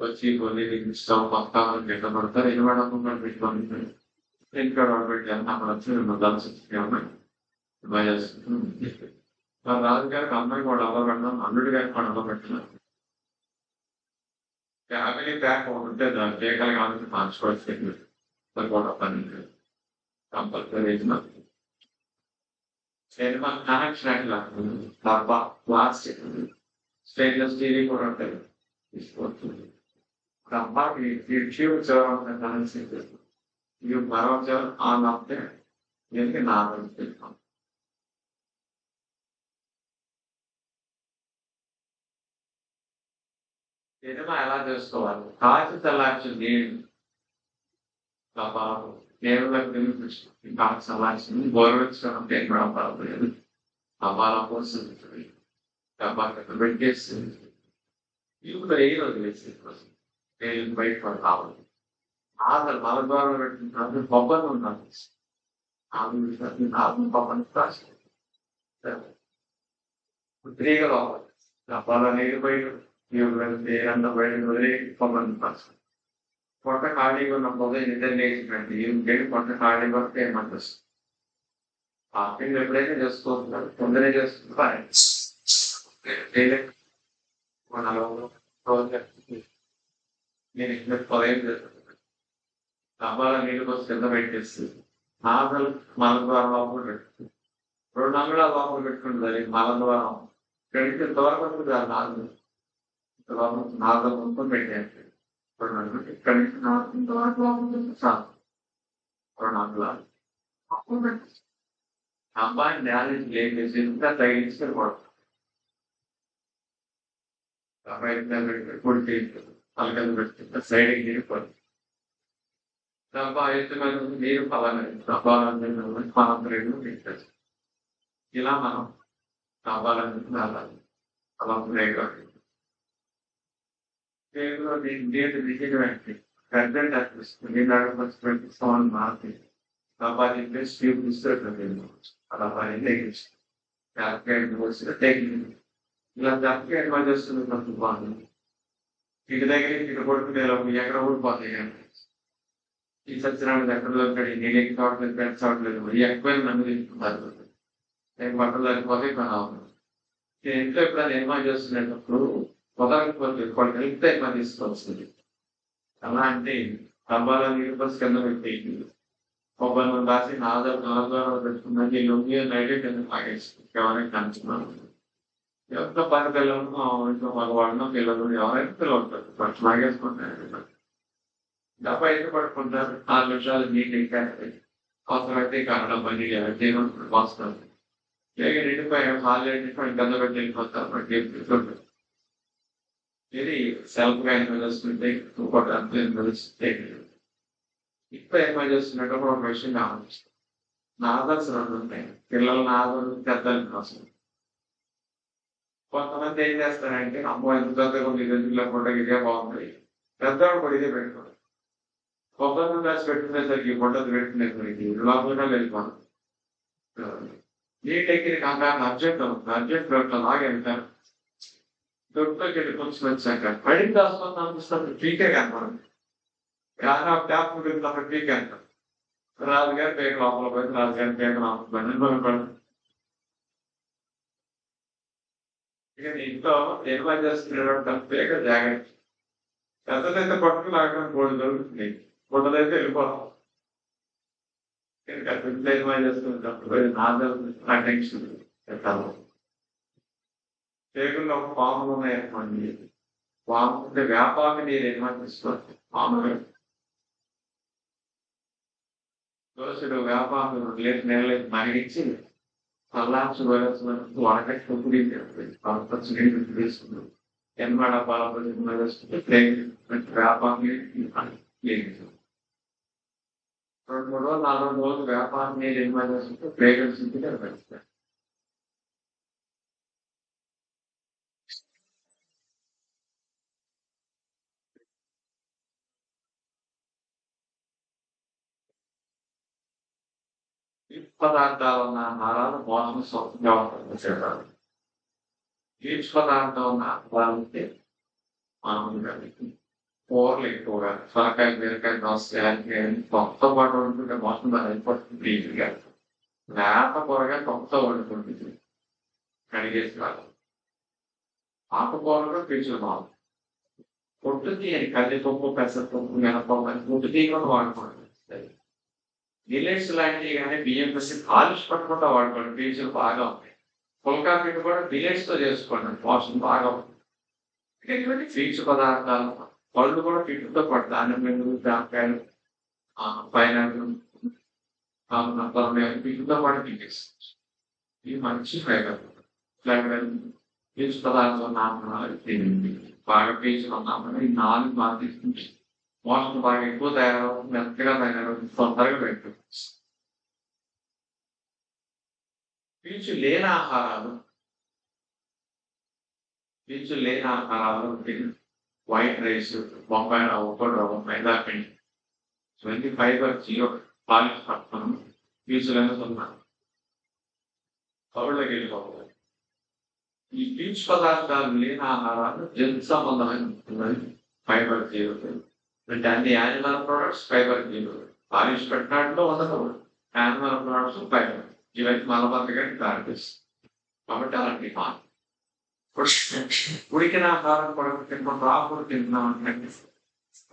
వచ్చి కొన్ని స్టవ్ పక్కాలను గిట్ట పడతారు ఇది పడకుండా పెట్టుకొని ఇంకా పెట్టాను అక్కడ వచ్చి రాజుగారికి అమ్మాయి కూడా అలా పెట్టడం అల్లుడి గారికి కూడా అలా పెట్టినారు ఫ్యామిలీ ప్యాక్ ఉంటే దాని చేయగలిగి మార్చుకోవచ్చు కూడా పని కంపల్సరీ సినిమా కనెక్షన్ అట్లా ప్లాస్టిక్ స్టెయిన్లెస్ స్టీల్ కూడా ఉంటాయి తీసుకొస్తుంది అమ్మాకి ట్యూబ్ జ్వరం కనెక్షన్ ఇవి మరో జ్వరం ఆన్ అవుతే దీనికి నార్మల్ పెడతాం సినిమా ఎలా చేసుకోవాలి కాచి చల్లార్చి నీళ్ళు దేవుళ్ళకి తెలిపి కాచి చల్లార్చింది గౌరవించడం పేరు పడలేదు అబ్బాల కోసం డబ్బాకి పెట్టేసి ఇవి కూడా ఏ వదిలేసి నేను బయటపడి రావాలి ఆధార్ మన ద్వారా పెట్టిన బొబ్బలు ఉన్నాను బొబ్బని ఫ్రీగా రావాలి డబ్బాల నీరు బయట అంత బయట వదిలే బొబ్బని పొట్ట ఖాళీగా ఉన్నప్పుడు నిద్ర లేచినట్టు ఏం పొట్ట ఖాళీగా వస్తే ఏమంటుంది పార్కింగ్ ఎప్పుడైతే చేసుకోవాలి తొందరగా చేసుకుంటారు నేను ఇక్కడ 15 డబ్బాల నీళ్ళు కోసం కింద పెట్టేసి నాగలు మల ద్వారం లోపల పెట్టుకుంది 2 అంగుళాల లోపల పెట్టుకుంటుంది మల ద్వారం ఇక్కడికి ఇంతవరకు నాలుగు నాలుగు మొత్తం పెట్టేయండి 2 అంగుళాలు ఇక్కడి నుంచి నాలుగు ఇంతవరకు లోపల చాలు 2 అంగుళాలు అప్పుడు పెట్టి అబ్బాయి డ్యామేజ్ లేచేసి ఇంకా తగిలిస్తే పడుతుంది పొడి పలకలు పెట్టుకుంటే సైడ్కి తిరిగిపోతుంది డబ్బా అయితే మనం నీరు పలాంతరేడు పెట్టచ్చు ఇలా మనం డబ్బాలన్నీ వెళ్ళాలి పలాంతరేగా నీరు దిగిన వెంటనే కరెంట్ అనిపిస్తుంది నీళ్ళు పెట్టిస్తామని మారుతుంది డబ్బా తింటే స్టీవ్ ఇస్తుంది అలా పని తెగింది ఇలా జాగ్రత్తగా ఏర్పాటు చేస్తుంది ప్రతి బాగుంది ఇటు దగ్గర ఇటు కొడుకునే ఎక్కడ ఊడిపోతాయి ఈ సత్యనారాయణ ఎక్కడ దొరికాడు నీళ్ళకి చావట్లేదు పెద్ద చావట్లేదు మరి ఎక్కువైనా నన్ను తింటున్నారు నేను బట్టలు సరిపోతే నేను ఇంట్లో ఎప్పుడైనా ఏర్పాటు చేస్తున్నప్పుడు పొదకపోతే కొన్ని కలిపితే ఎక్కువ తీసుకోవాల్సింది ఎలా అంటే డబ్బాల నీరు బస్ కింద పెట్టి కొబ్బరి రాసి నాలుగు పెట్టుకున్నాను లొంగి నైట్ కింద తాగేసి ఎవరైనా కనుక్కున్నాను ఎంత పని పిల్లలు ఇంట్లో మగవాడిన పిల్లలు ఎవరైనా పిల్లలు ఉంటారు బట్ లాగేసుకుంటారు డబ్బా అయితే పడుకుంటారు 4 నిమిషాలు నీళ్ళు ఎక్కాలి అవసరమైతే కారణం పని వస్తారు లేక నిండిపోయి హాల్ కింద పెట్టి వెళ్ళిపోతారు ఇది సెల్ఫ్ గా ఏమైనా చేస్తుంటే ఇంకోటి అంతే ఇప్పుడు ఏమైనా చేస్తున్నట్టు ఒక విషయం కావచ్చు నాదర్స్ 2 ఉంటాయి పిల్లలు నాదరు పెద్దలు కోసం కొంతమంది ఏం చేస్తారంటే అమ్మో ఎంత పెద్దగా ఉంది ఇలా కూడా ఇదే బాగుంది పెద్దవాడు కూడా ఇదే పెట్టుకోండి కొబ్బరి రాసి పెట్టుకునేసరికి పొట్టది పెట్టుకునేసరికి లోపలగా వెళ్ళిపోను నీట్ ఎక్కి కంగారు అర్జెంట్ అవుతుంది అర్జెంట్ పెట్టడం లాగెళ్తారు దొడ్లోకి కొంచెం వచ్చాక పడింది దాచుకొని అనిపిస్తుంది పీకే కనపడండి ట్యాప్ ఉంటుంది పీకే అంటారు రాజుగారి పేక లోపల పోయి రాజుగారి పేక లోపల పోయి ఇక ఇంట్లో ఏర్పాటు చేస్తున్నటువంటి పేక జాగ్రత్త పెద్దదైతే పట్టుకు లాగడానికి కోడి దొరుకుతుంది గుడ్డదైతే వెళ్ళిపోతాం ఏర్పాటు చేస్తున్నప్పుడు నా టెన్షన్ పెట్టాలి పేగుల్లో ఒక పాములు ఉన్నాయనుకోండి పాము అంటే వ్యాపారం మీరు ఏర్పాటు తీసుకోవచ్చు పాములు దోషుడు వ్యాపారం నెలలు మరిగించి చల్లార్చి వడకట్టి తీసుకున్నాం ఎనభై డబ్బాల వ్యాపారం 2-3 రోజులు 4 రోజులు వ్యాపారం మీరు ఏర్పాటు చేసుకుంటే ఫ్రేగ్రెన్స్ ఇంటికి పెడతారు పదార్థాలు ఉన్న ఆహారాలు మోసం సొంతంగా ఉంటుంది పదార్థం ఉన్న ఆహారాలకి మామూలుగా కూరలు ఎక్కువగా సొరకాయ, బీరకాయ, దోసకాయ కొత్త పాటు వండుకుంటే మొత్తం అయిపోతుంది ఈజీగా. లేత కూరగా కొత్త వండుకుంటుంది కడిగేసి కాదు. ఆకుకూరలు పీచులు బాగుంది. పొట్టు తీయని కందిపప్పు, పెసరపప్పు, మినపప్పు అని పొట్టు తీయకుండా వాడుకోండి. మిల్లెట్స్ లాంటివి కానీ బియ్యం వేసి పాలిష్ పట్టుకుంటా వాడుకోండి. పీచులు బాగా ఉంటాయి. పుల్కా పిండి కూడా మిల్లెట్స్ తో చేసుకోండి. పోషణ బాగా ఉంటుంది. ఇటువంటి పీచు పదార్థాలు, పళ్ళు కూడా పిండితో పాటు ధాన్యం పిండి, జామకాయలు, పైనాపిల్, పిండితో పాటు తినేస్తుంది. ఇది మంచి ఫైబర్. పీచు పదార్థాలు నామనాలు తినండి. బాగా పీచులు ఉన్నామని ఈ 4 బాగా తీసుకుంటే మోషన్ బాగా ఎక్కువ తయారవుతుంది, మెత్తగా తయారవుతుంది, తొందరగా పెట్టుకోవచ్చు. పీచు లేని ఆహారాలు వైట్ రైస్, బొంబాయి రవ్వ, ఉప్పటి రవ్వ, మైదా పిండి, ఇవన్నీ ఫైబర్ జీరో పాలిష్ పట్టుకున్నాం. పీచులను ఉన్నాం కవుళ్ళకి వెళ్ళిపోవాలి. ఈ పీచు పదార్థాలు లేని ఆహారాలు జంతు సంబంధమైన ఫైబర్ జీరో. అంటే అన్ని animal products fibre zero. Polish పెట్టినట్లో ఉండదు. యానిమల్ ప్రొడక్ట్స్ ఫైబర్ ఇవన్నీ మలబద్ధకానికి దారితీస్తుంది. కాబట్టి అలాంటి ఉడికిన ఆహారం కూడా తిన్నప్పుడు రాపుడు తింటున్నామంటే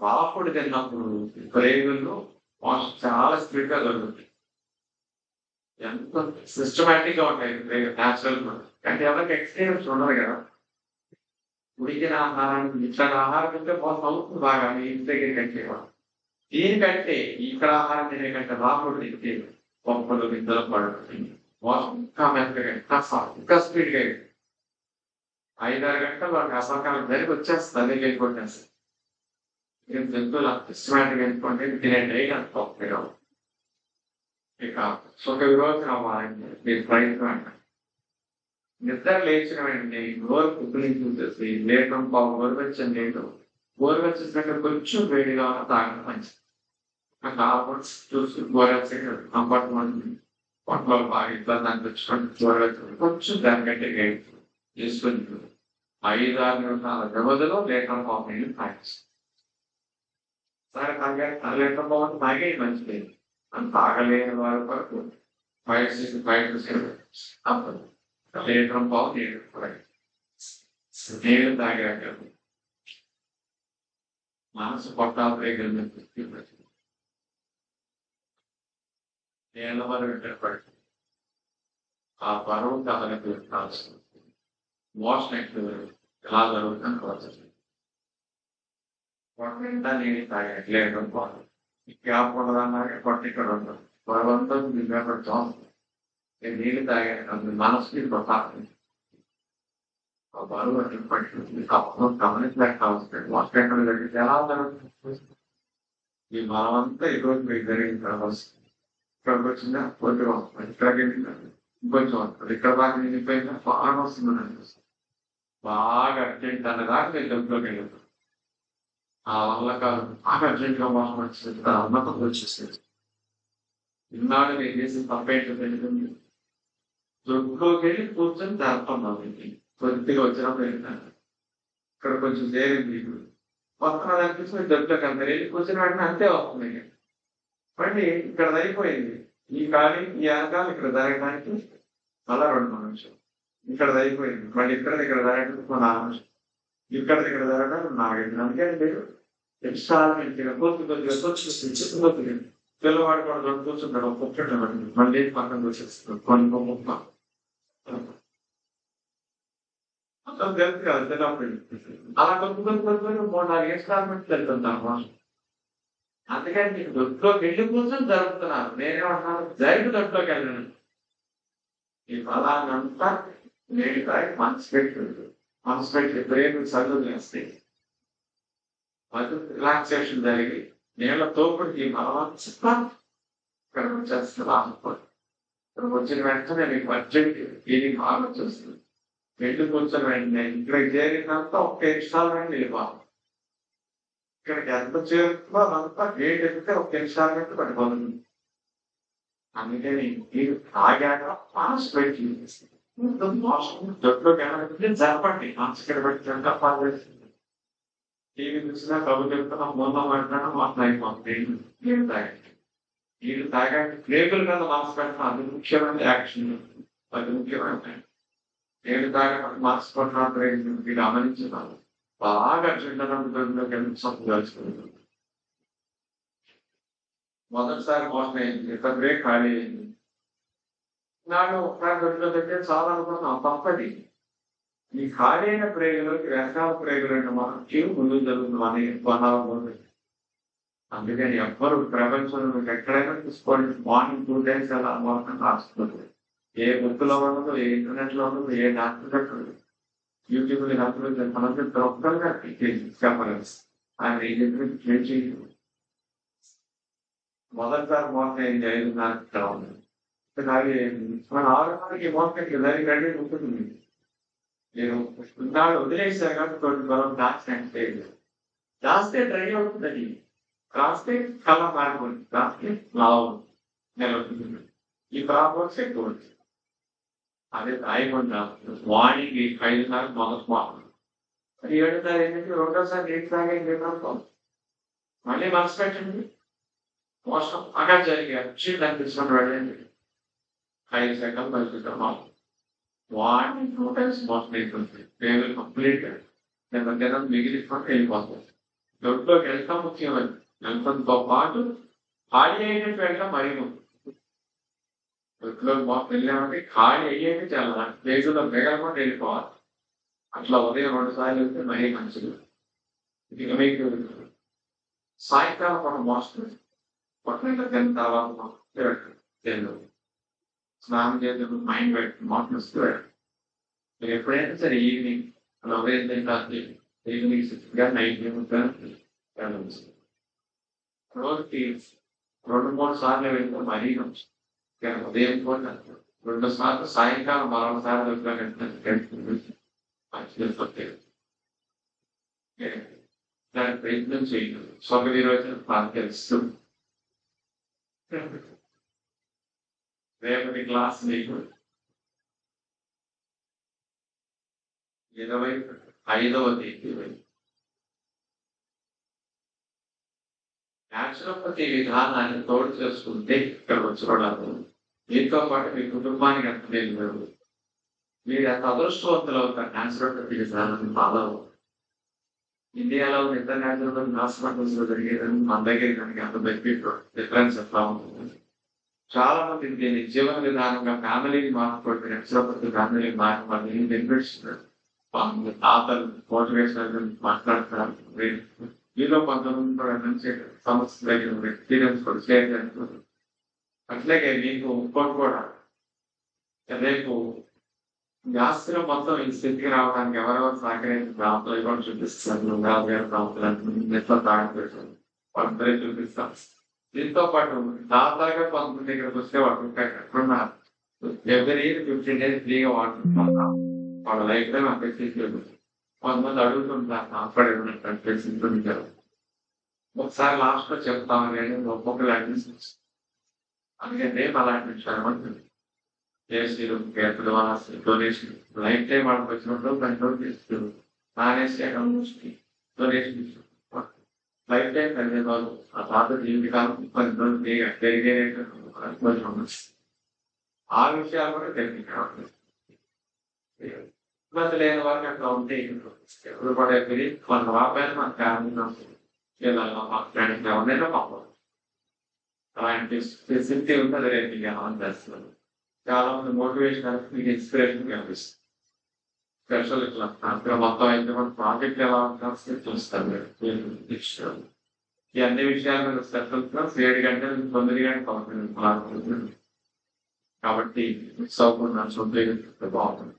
రాపుడు తిన్నప్పుడు ప్రేగుల్లో మోషన్ చాలా స్పీడ్ గా జరుగుతుంది. ఎంత సిస్టమేటిక్ గా ఉంటాయి న్యాచురల్. అంటే ఎవరికి ఎక్స్పీరియన్స్ ఉండదు కదా. ఉడికిన ఆహారానికి ఇట్లా ఆహారం తింటే మోసం అవుతుంది బాగా మీ ఇంటి దగ్గర కంటే. దీనికంటే ఇక్కడ ఆహారం తినే కంటే రాపుడు తింటే పప్పులు నిద్రలు పడుతుంది. మోసం ఇంకా మెత్తగా ఇంకా స్పీడ్ గా 5-6 గంటలు వాళ్ళకి అసలు జరిగి వచ్చేస్తుంది. అదే వెళ్ళిపోతేస్తుంది. జంతువులు సిస్టమేటిక్ వెళ్ళిపోతే తినే డైట్ అంత తప్పగా. ఇక సుఖ విరోచన అవ్వాలంటే మీరు ప్రయత్నం అంట. నిద్ర లేచిన వెంటనే నోరు కుక్కని చూసేసి లేటం పావు గోరువెచ్చని నీళ్ళు, గోరువెచ్చేసినట్టు కొంచెం వేడిగా తాగడం మంచిది. నాకు చూసి గోరువెచ్చగా కంఫర్ట్మెంట్ పొట్టలో బాగా ఇబ్బంది అనిపించుకొని గోరువెచ్చని కొంచెం దానికంటే గైడ్ చేసుకొని 5-6 నిమిషాల వ్యవధిలో లీటర్ పావు నీళ్ళు తాగేస్తాం. సరే లీటర్ పావు తాగే మంచిది. తాగలేని వారి వరకు 5-6 అప్పుడు లీటర్ పావు నీళ్ళు తాగాక మనసు పొట్టాపరేగలు నీళ్ళ వరకు పడుతుంది. ఆ బరువు కథలకు కాల్సింది. మోషన్ ఎలా జరుగుతుంది పొట్ట నీళ్ళు తాగాక లీటర్ పావు గ్యాప్ ఉండదన్నాక పొట్ట ఇక్కడ ఉండదు. బరువంతా పెడతాం. నీళ్ళు తాగాక మనసుకి పొట్టాలి. బరువు అట్లా పడుతుంది. అప్పుడు గమనించలేక వస్తుంది. మోషన్ ఎక్కడ జరిగితే ఎలా జరుగుతుంది? ఈ బలమంతా ఈరోజు మీకు జరిగిన తర్వాత ఇక్కడికి వచ్చిందా కొద్దిగా వస్తుంది. ఇక్కడికి వెళ్ళిందా ఇంకొంచెం వస్తుంది. ఇక్కడ దాకా నిండిపోయిందా బాగా వస్తుందని అనిపిస్తుంది. బాగా అర్జెంట్ అన్నదాకా నేను డబ్బులోకి వెళ్ళాను. ఆ వల్ల కాదు బాగా అర్జెంట్ గా మోసం వచ్చేది. అమ్మకం వచ్చేసేది. ఇన్నాడు నేను చేసిన తప్పేంటో తెలియదు. దొడ్లోకి వెళ్ళి కూర్చొని జరుపుకున్నాం. కొద్దిగా వచ్చినప్పుడు వెళ్ళినాను. ఇక్కడ కొంచెం చేరింది. పక్కన అనిపిస్తుంది దొడ్లోకి వెళ్తారు. వెళ్ళి కూర్చొని వెంటనే అంతే వస్తుంది. మళ్ళీ ఇక్కడ అయిపోయింది. ఈ ఖాళీ ఈ వెనకాల ఇక్కడ జరగడానికి మళ్ళా 2 నిమిషాలు. ఇక్కడ అయిపోయింది. మళ్ళీ ఇక్కడ జరగడానికి 4 నిమిషాలు. ఇక్కడ జరగడానికి 4 నిమిషాలు. అందుకే మీరు ఎక్స్ట్రాల్మెంట్గా కొద్దిగా పిల్లవాడు కూడా కూర్చుంటాడు. ఒక్కొక్కటి మళ్ళీ పక్కన వచ్చేస్తుంది. కొన్ని తెలుసు కదా చిన్నప్పుడు అలా కొద్ది 3-4 ఇన్స్టాల్మెంట్స్ వెళ్తుంటాను. అందుకని మీకు దొడ్లోకి వెళ్ళి కూర్చొని జరుపుతున్నారు. నేనేమంటున్నాను జరిగి దొడ్లోకి వెళ్ళను. ఈ బలాన్నంతా నేను మనసు పెట్టి బ్రెయిన్ చదువు చేస్తాయి. రిలాక్సేషన్ జరిగి నీళ్ళ తోపుడికి బలవంతా ఇక్కడ వచ్చేస్తుంది. ఇక్కడ వచ్చిన వెంటనే మీకు అర్జెంట్ ఫీలింగ్ బాగా వచ్చేస్తుంది. వెళ్ళి కూర్చొని వెంటనే ఇక్కడికి చేరినంతా ఒక్క ఇన్స్టాల్మెంట్ వెళ్ళిపోవాలి. ఇక్కడికి ఎంత చేరుతుందో అదంతా గేట్ ఎక్కితే 1 ఇన్స్టాల్మెంట్ పడిపోతుంది. అందుకని మీరు తాగాక మనసు పెట్టి దొడ్లోకి వెళ్ళాలంటే జరపండి. మనసు ఇక్కడ పెట్టి టీవీ చూసినా కబుర్లు చెప్తున్నా మొన్న మాట్లాడినా మాట్లాడిపోతుంది. నీళ్ళు తాగండి. నీళ్ళు తాగండి. ప్లేగుల మీద మనసు పెట్టడం అది ముఖ్యమైన యాక్షన్. అది ముఖ్యమైన నీళ్ళు తాగడం మనసు పెట్టడం మీరు గమనించున్నాను. బాగా చిన్నలోకి సంపాదించుకుంటుంది. మొదటిసారి మోసం అయింది. ఇతర బ్రేక్ ఖాళీ అయింది. నాకు ఒకసారి దొడ్లో పెట్టే చాలా అనుకున్నాం తప్పది. ఈ ఖాళీ అయిన ప్రేగులకి వెనకాల ప్రేగులు మనం క్యూ ముందు జరుగుతుందని కొనాలి. అందుకని ఎవ్వరు ప్రపంచంలో ఎక్కడైనా తీసుకోండి మార్నింగ్ 2 days అలా మోసం రాస్తుంది. ఏ బుక్లో ఉండదు, ఏ ఇంటర్నెట్ లో ఉండదు, ఏ డాక్టర్ పెట్టదు. యూట్యూబ్ లో మనకి ఒక్కరుగా చెప్పలేదు. ఆయన ఏం చెప్పి మొదటిసారి మోసం అయింది 5:30 ఉంది. అలాగే మన ఆరోగ్యానికి మోసం దానికి రెడీ ఉంటుంది. నేను నాడు వదిలేసాను కాబట్టి బలం దాస్తే దాస్తే డ్రై అవుతుంది. రాస్తే కళ్ళ మారిపోతుంది. రాస్తే లావు నిలవుతుంది. ఈ ప్రాబ్లమ్స్ ఎక్కువ ఉంటుంది. అదే రాయకుండా వాణికి 5 సార్లు మొదటి మాత్రం 7 సార్లు ఏంటంటే 2వ సారి 8 సార్లు మళ్ళీ మనసు పెట్టండి. మోసం అక్కడ జరిగారు దాన్ని తీసుకొని వెళ్ళండి. 5 సెకండ్ పరిస్థితులు వాడిని 2 times మోసం అయిపోతుంది. పేరు కంప్లీట్ దినం మిగిలిపోతే వెళ్ళిపోతుంది. దొడ్లోకి వెళ్ళటం ముఖ్యమైనది. వెళ్తంతో పాటు ఖాళీ అయినట్టు వెళ్ళటం మరీ దొడ్లోకి మోసం వెళ్ళామంటే ఖాళీ అయ్యేది చాలా పేజీలో మిగలకుండా వెళ్ళిపోవాలి. అట్లా ఉదయం 2 సార్లు వెళ్తే మరీ మంచిది. ఇక మీకు సాయంకాలం మనం మోసం పొట్టంలో తిన్న తర్వాత స్నానం చేసేప్పుడు మైండ్ పెట్టి మోటర్స్తూ మీరు ఎప్పుడైనా సరే ఈవినింగ్ అలా ఉదయం తింటే ఈవినింగ్ 6 నైట్ రోజుకి 2-3 సార్లు వెళ్తే మరీ ఉదయం పూట 2 సార్లు సాయంకాలం మరొక సార్లు దాని ప్రయత్నం చేయండి. స్వర్గ విరోచన తెలుసు. రేపటి క్లాస్ మీకు 25వ తేదీ న్యాచురోపతి విధానాన్ని తోడు చేసుకుంటే ఇక్కడ వచ్చి మీతో పాటు మీ కుటుంబానికి అంత లేదు. మీరు ఎంత అదృష్టవంతులు అవుతారు. న్యాచురోపతి విధానాన్ని ఫాలో అవుతారు. ఇండియాలో ఇతర న్యాచురోపతి హాస్పిటల్స్ లో జరిగేదని మన దగ్గర దానికి అంత బెనిఫిట్ డిఫరెన్స్ ఎట్లా ఉంటుంది. చాలా మంది దీన్ని జీవన విధానంగా ఫ్యామిలీని మార్చుకోవడం న్యాచురోపతి ఫ్యామిలీని మార్చుకోవడం బెనిఫిట్స్ తాతలు మోటివేషన్ మాట్లాడుతున్నారు. మీలో కొంతమంది సమస్య ఎక్స్పీరియన్స్ కూడా షేర్ చేస్తున్నారు. అట్లాగే మీకు ఇంకోటి కూడా రేపు శాస్త్రం మొత్తం ఈ స్థితికి రావడానికి ఎవరెవరు సహకరించి ప్రాంతాలు కూడా చూపిస్తారు. గారు ప్రాంతాలు ఎట్లా తాగట్లేదు వాళ్ళందరూ చూపిస్తాం. దీంతో పాటు దాదాగా కొంతమంది దగ్గరకు వస్తే వాళ్ళు ఎక్కడున్నారు ఎవరి 15 days ఫ్రీగా వాడుకుంటున్నాం. వాళ్ళ లైఫ్ టైం అక్కడ తీసుకెళ్ళి కొంతమంది అడుగుతుంటారు నాపడేవారు. ఒకసారి లాస్ట్ లో చెప్తామని ఒక్కొక్కరు అడ్మిషన్స్ అందుకే రేపు అలాంటి విషయాలు కేసీలు కేసులు డొనేషన్ లైఫ్ టైం వాళ్ళకి వచ్చినప్పుడు కంట్రోల్ చేస్తారు. నానేసి డొనేషన్ లైఫ్ టైం కలిగే వాళ్ళు ఆ పాత జీవితకాలం 10 రోజులు కొంచెం ఆ విషయాలు కూడా తెలియదు. ఇబ్బంది లేని వారికి అట్లా ఉంటే ఎవరు కూడా కొంత వాపాయలు మన ఫ్యామిలీ ఫ్రెండ్స్ ఎవరైనా పంపదు. అలాంటి ఫెసిలిటీ ఉంది. అది రేపు ఆన్ చేస్తున్నారు. చాలా మంది మోటివేషన్ మీకు ఇన్స్పిరేషన్ కనిపిస్తుంది. స్పెషల్ ఇట్లా అక్కడ మొత్తం అయితే మన ప్రాజెక్ట్ ఎలా ఉంటుంది చూస్తారు. ఈ అన్ని విషయాల మీద స్పెషల్ 7 గంటలు 9 గంటలు అవుతుంది. కాబట్టి మిక్స్ అవ్వకుండా బాగుంటుంది.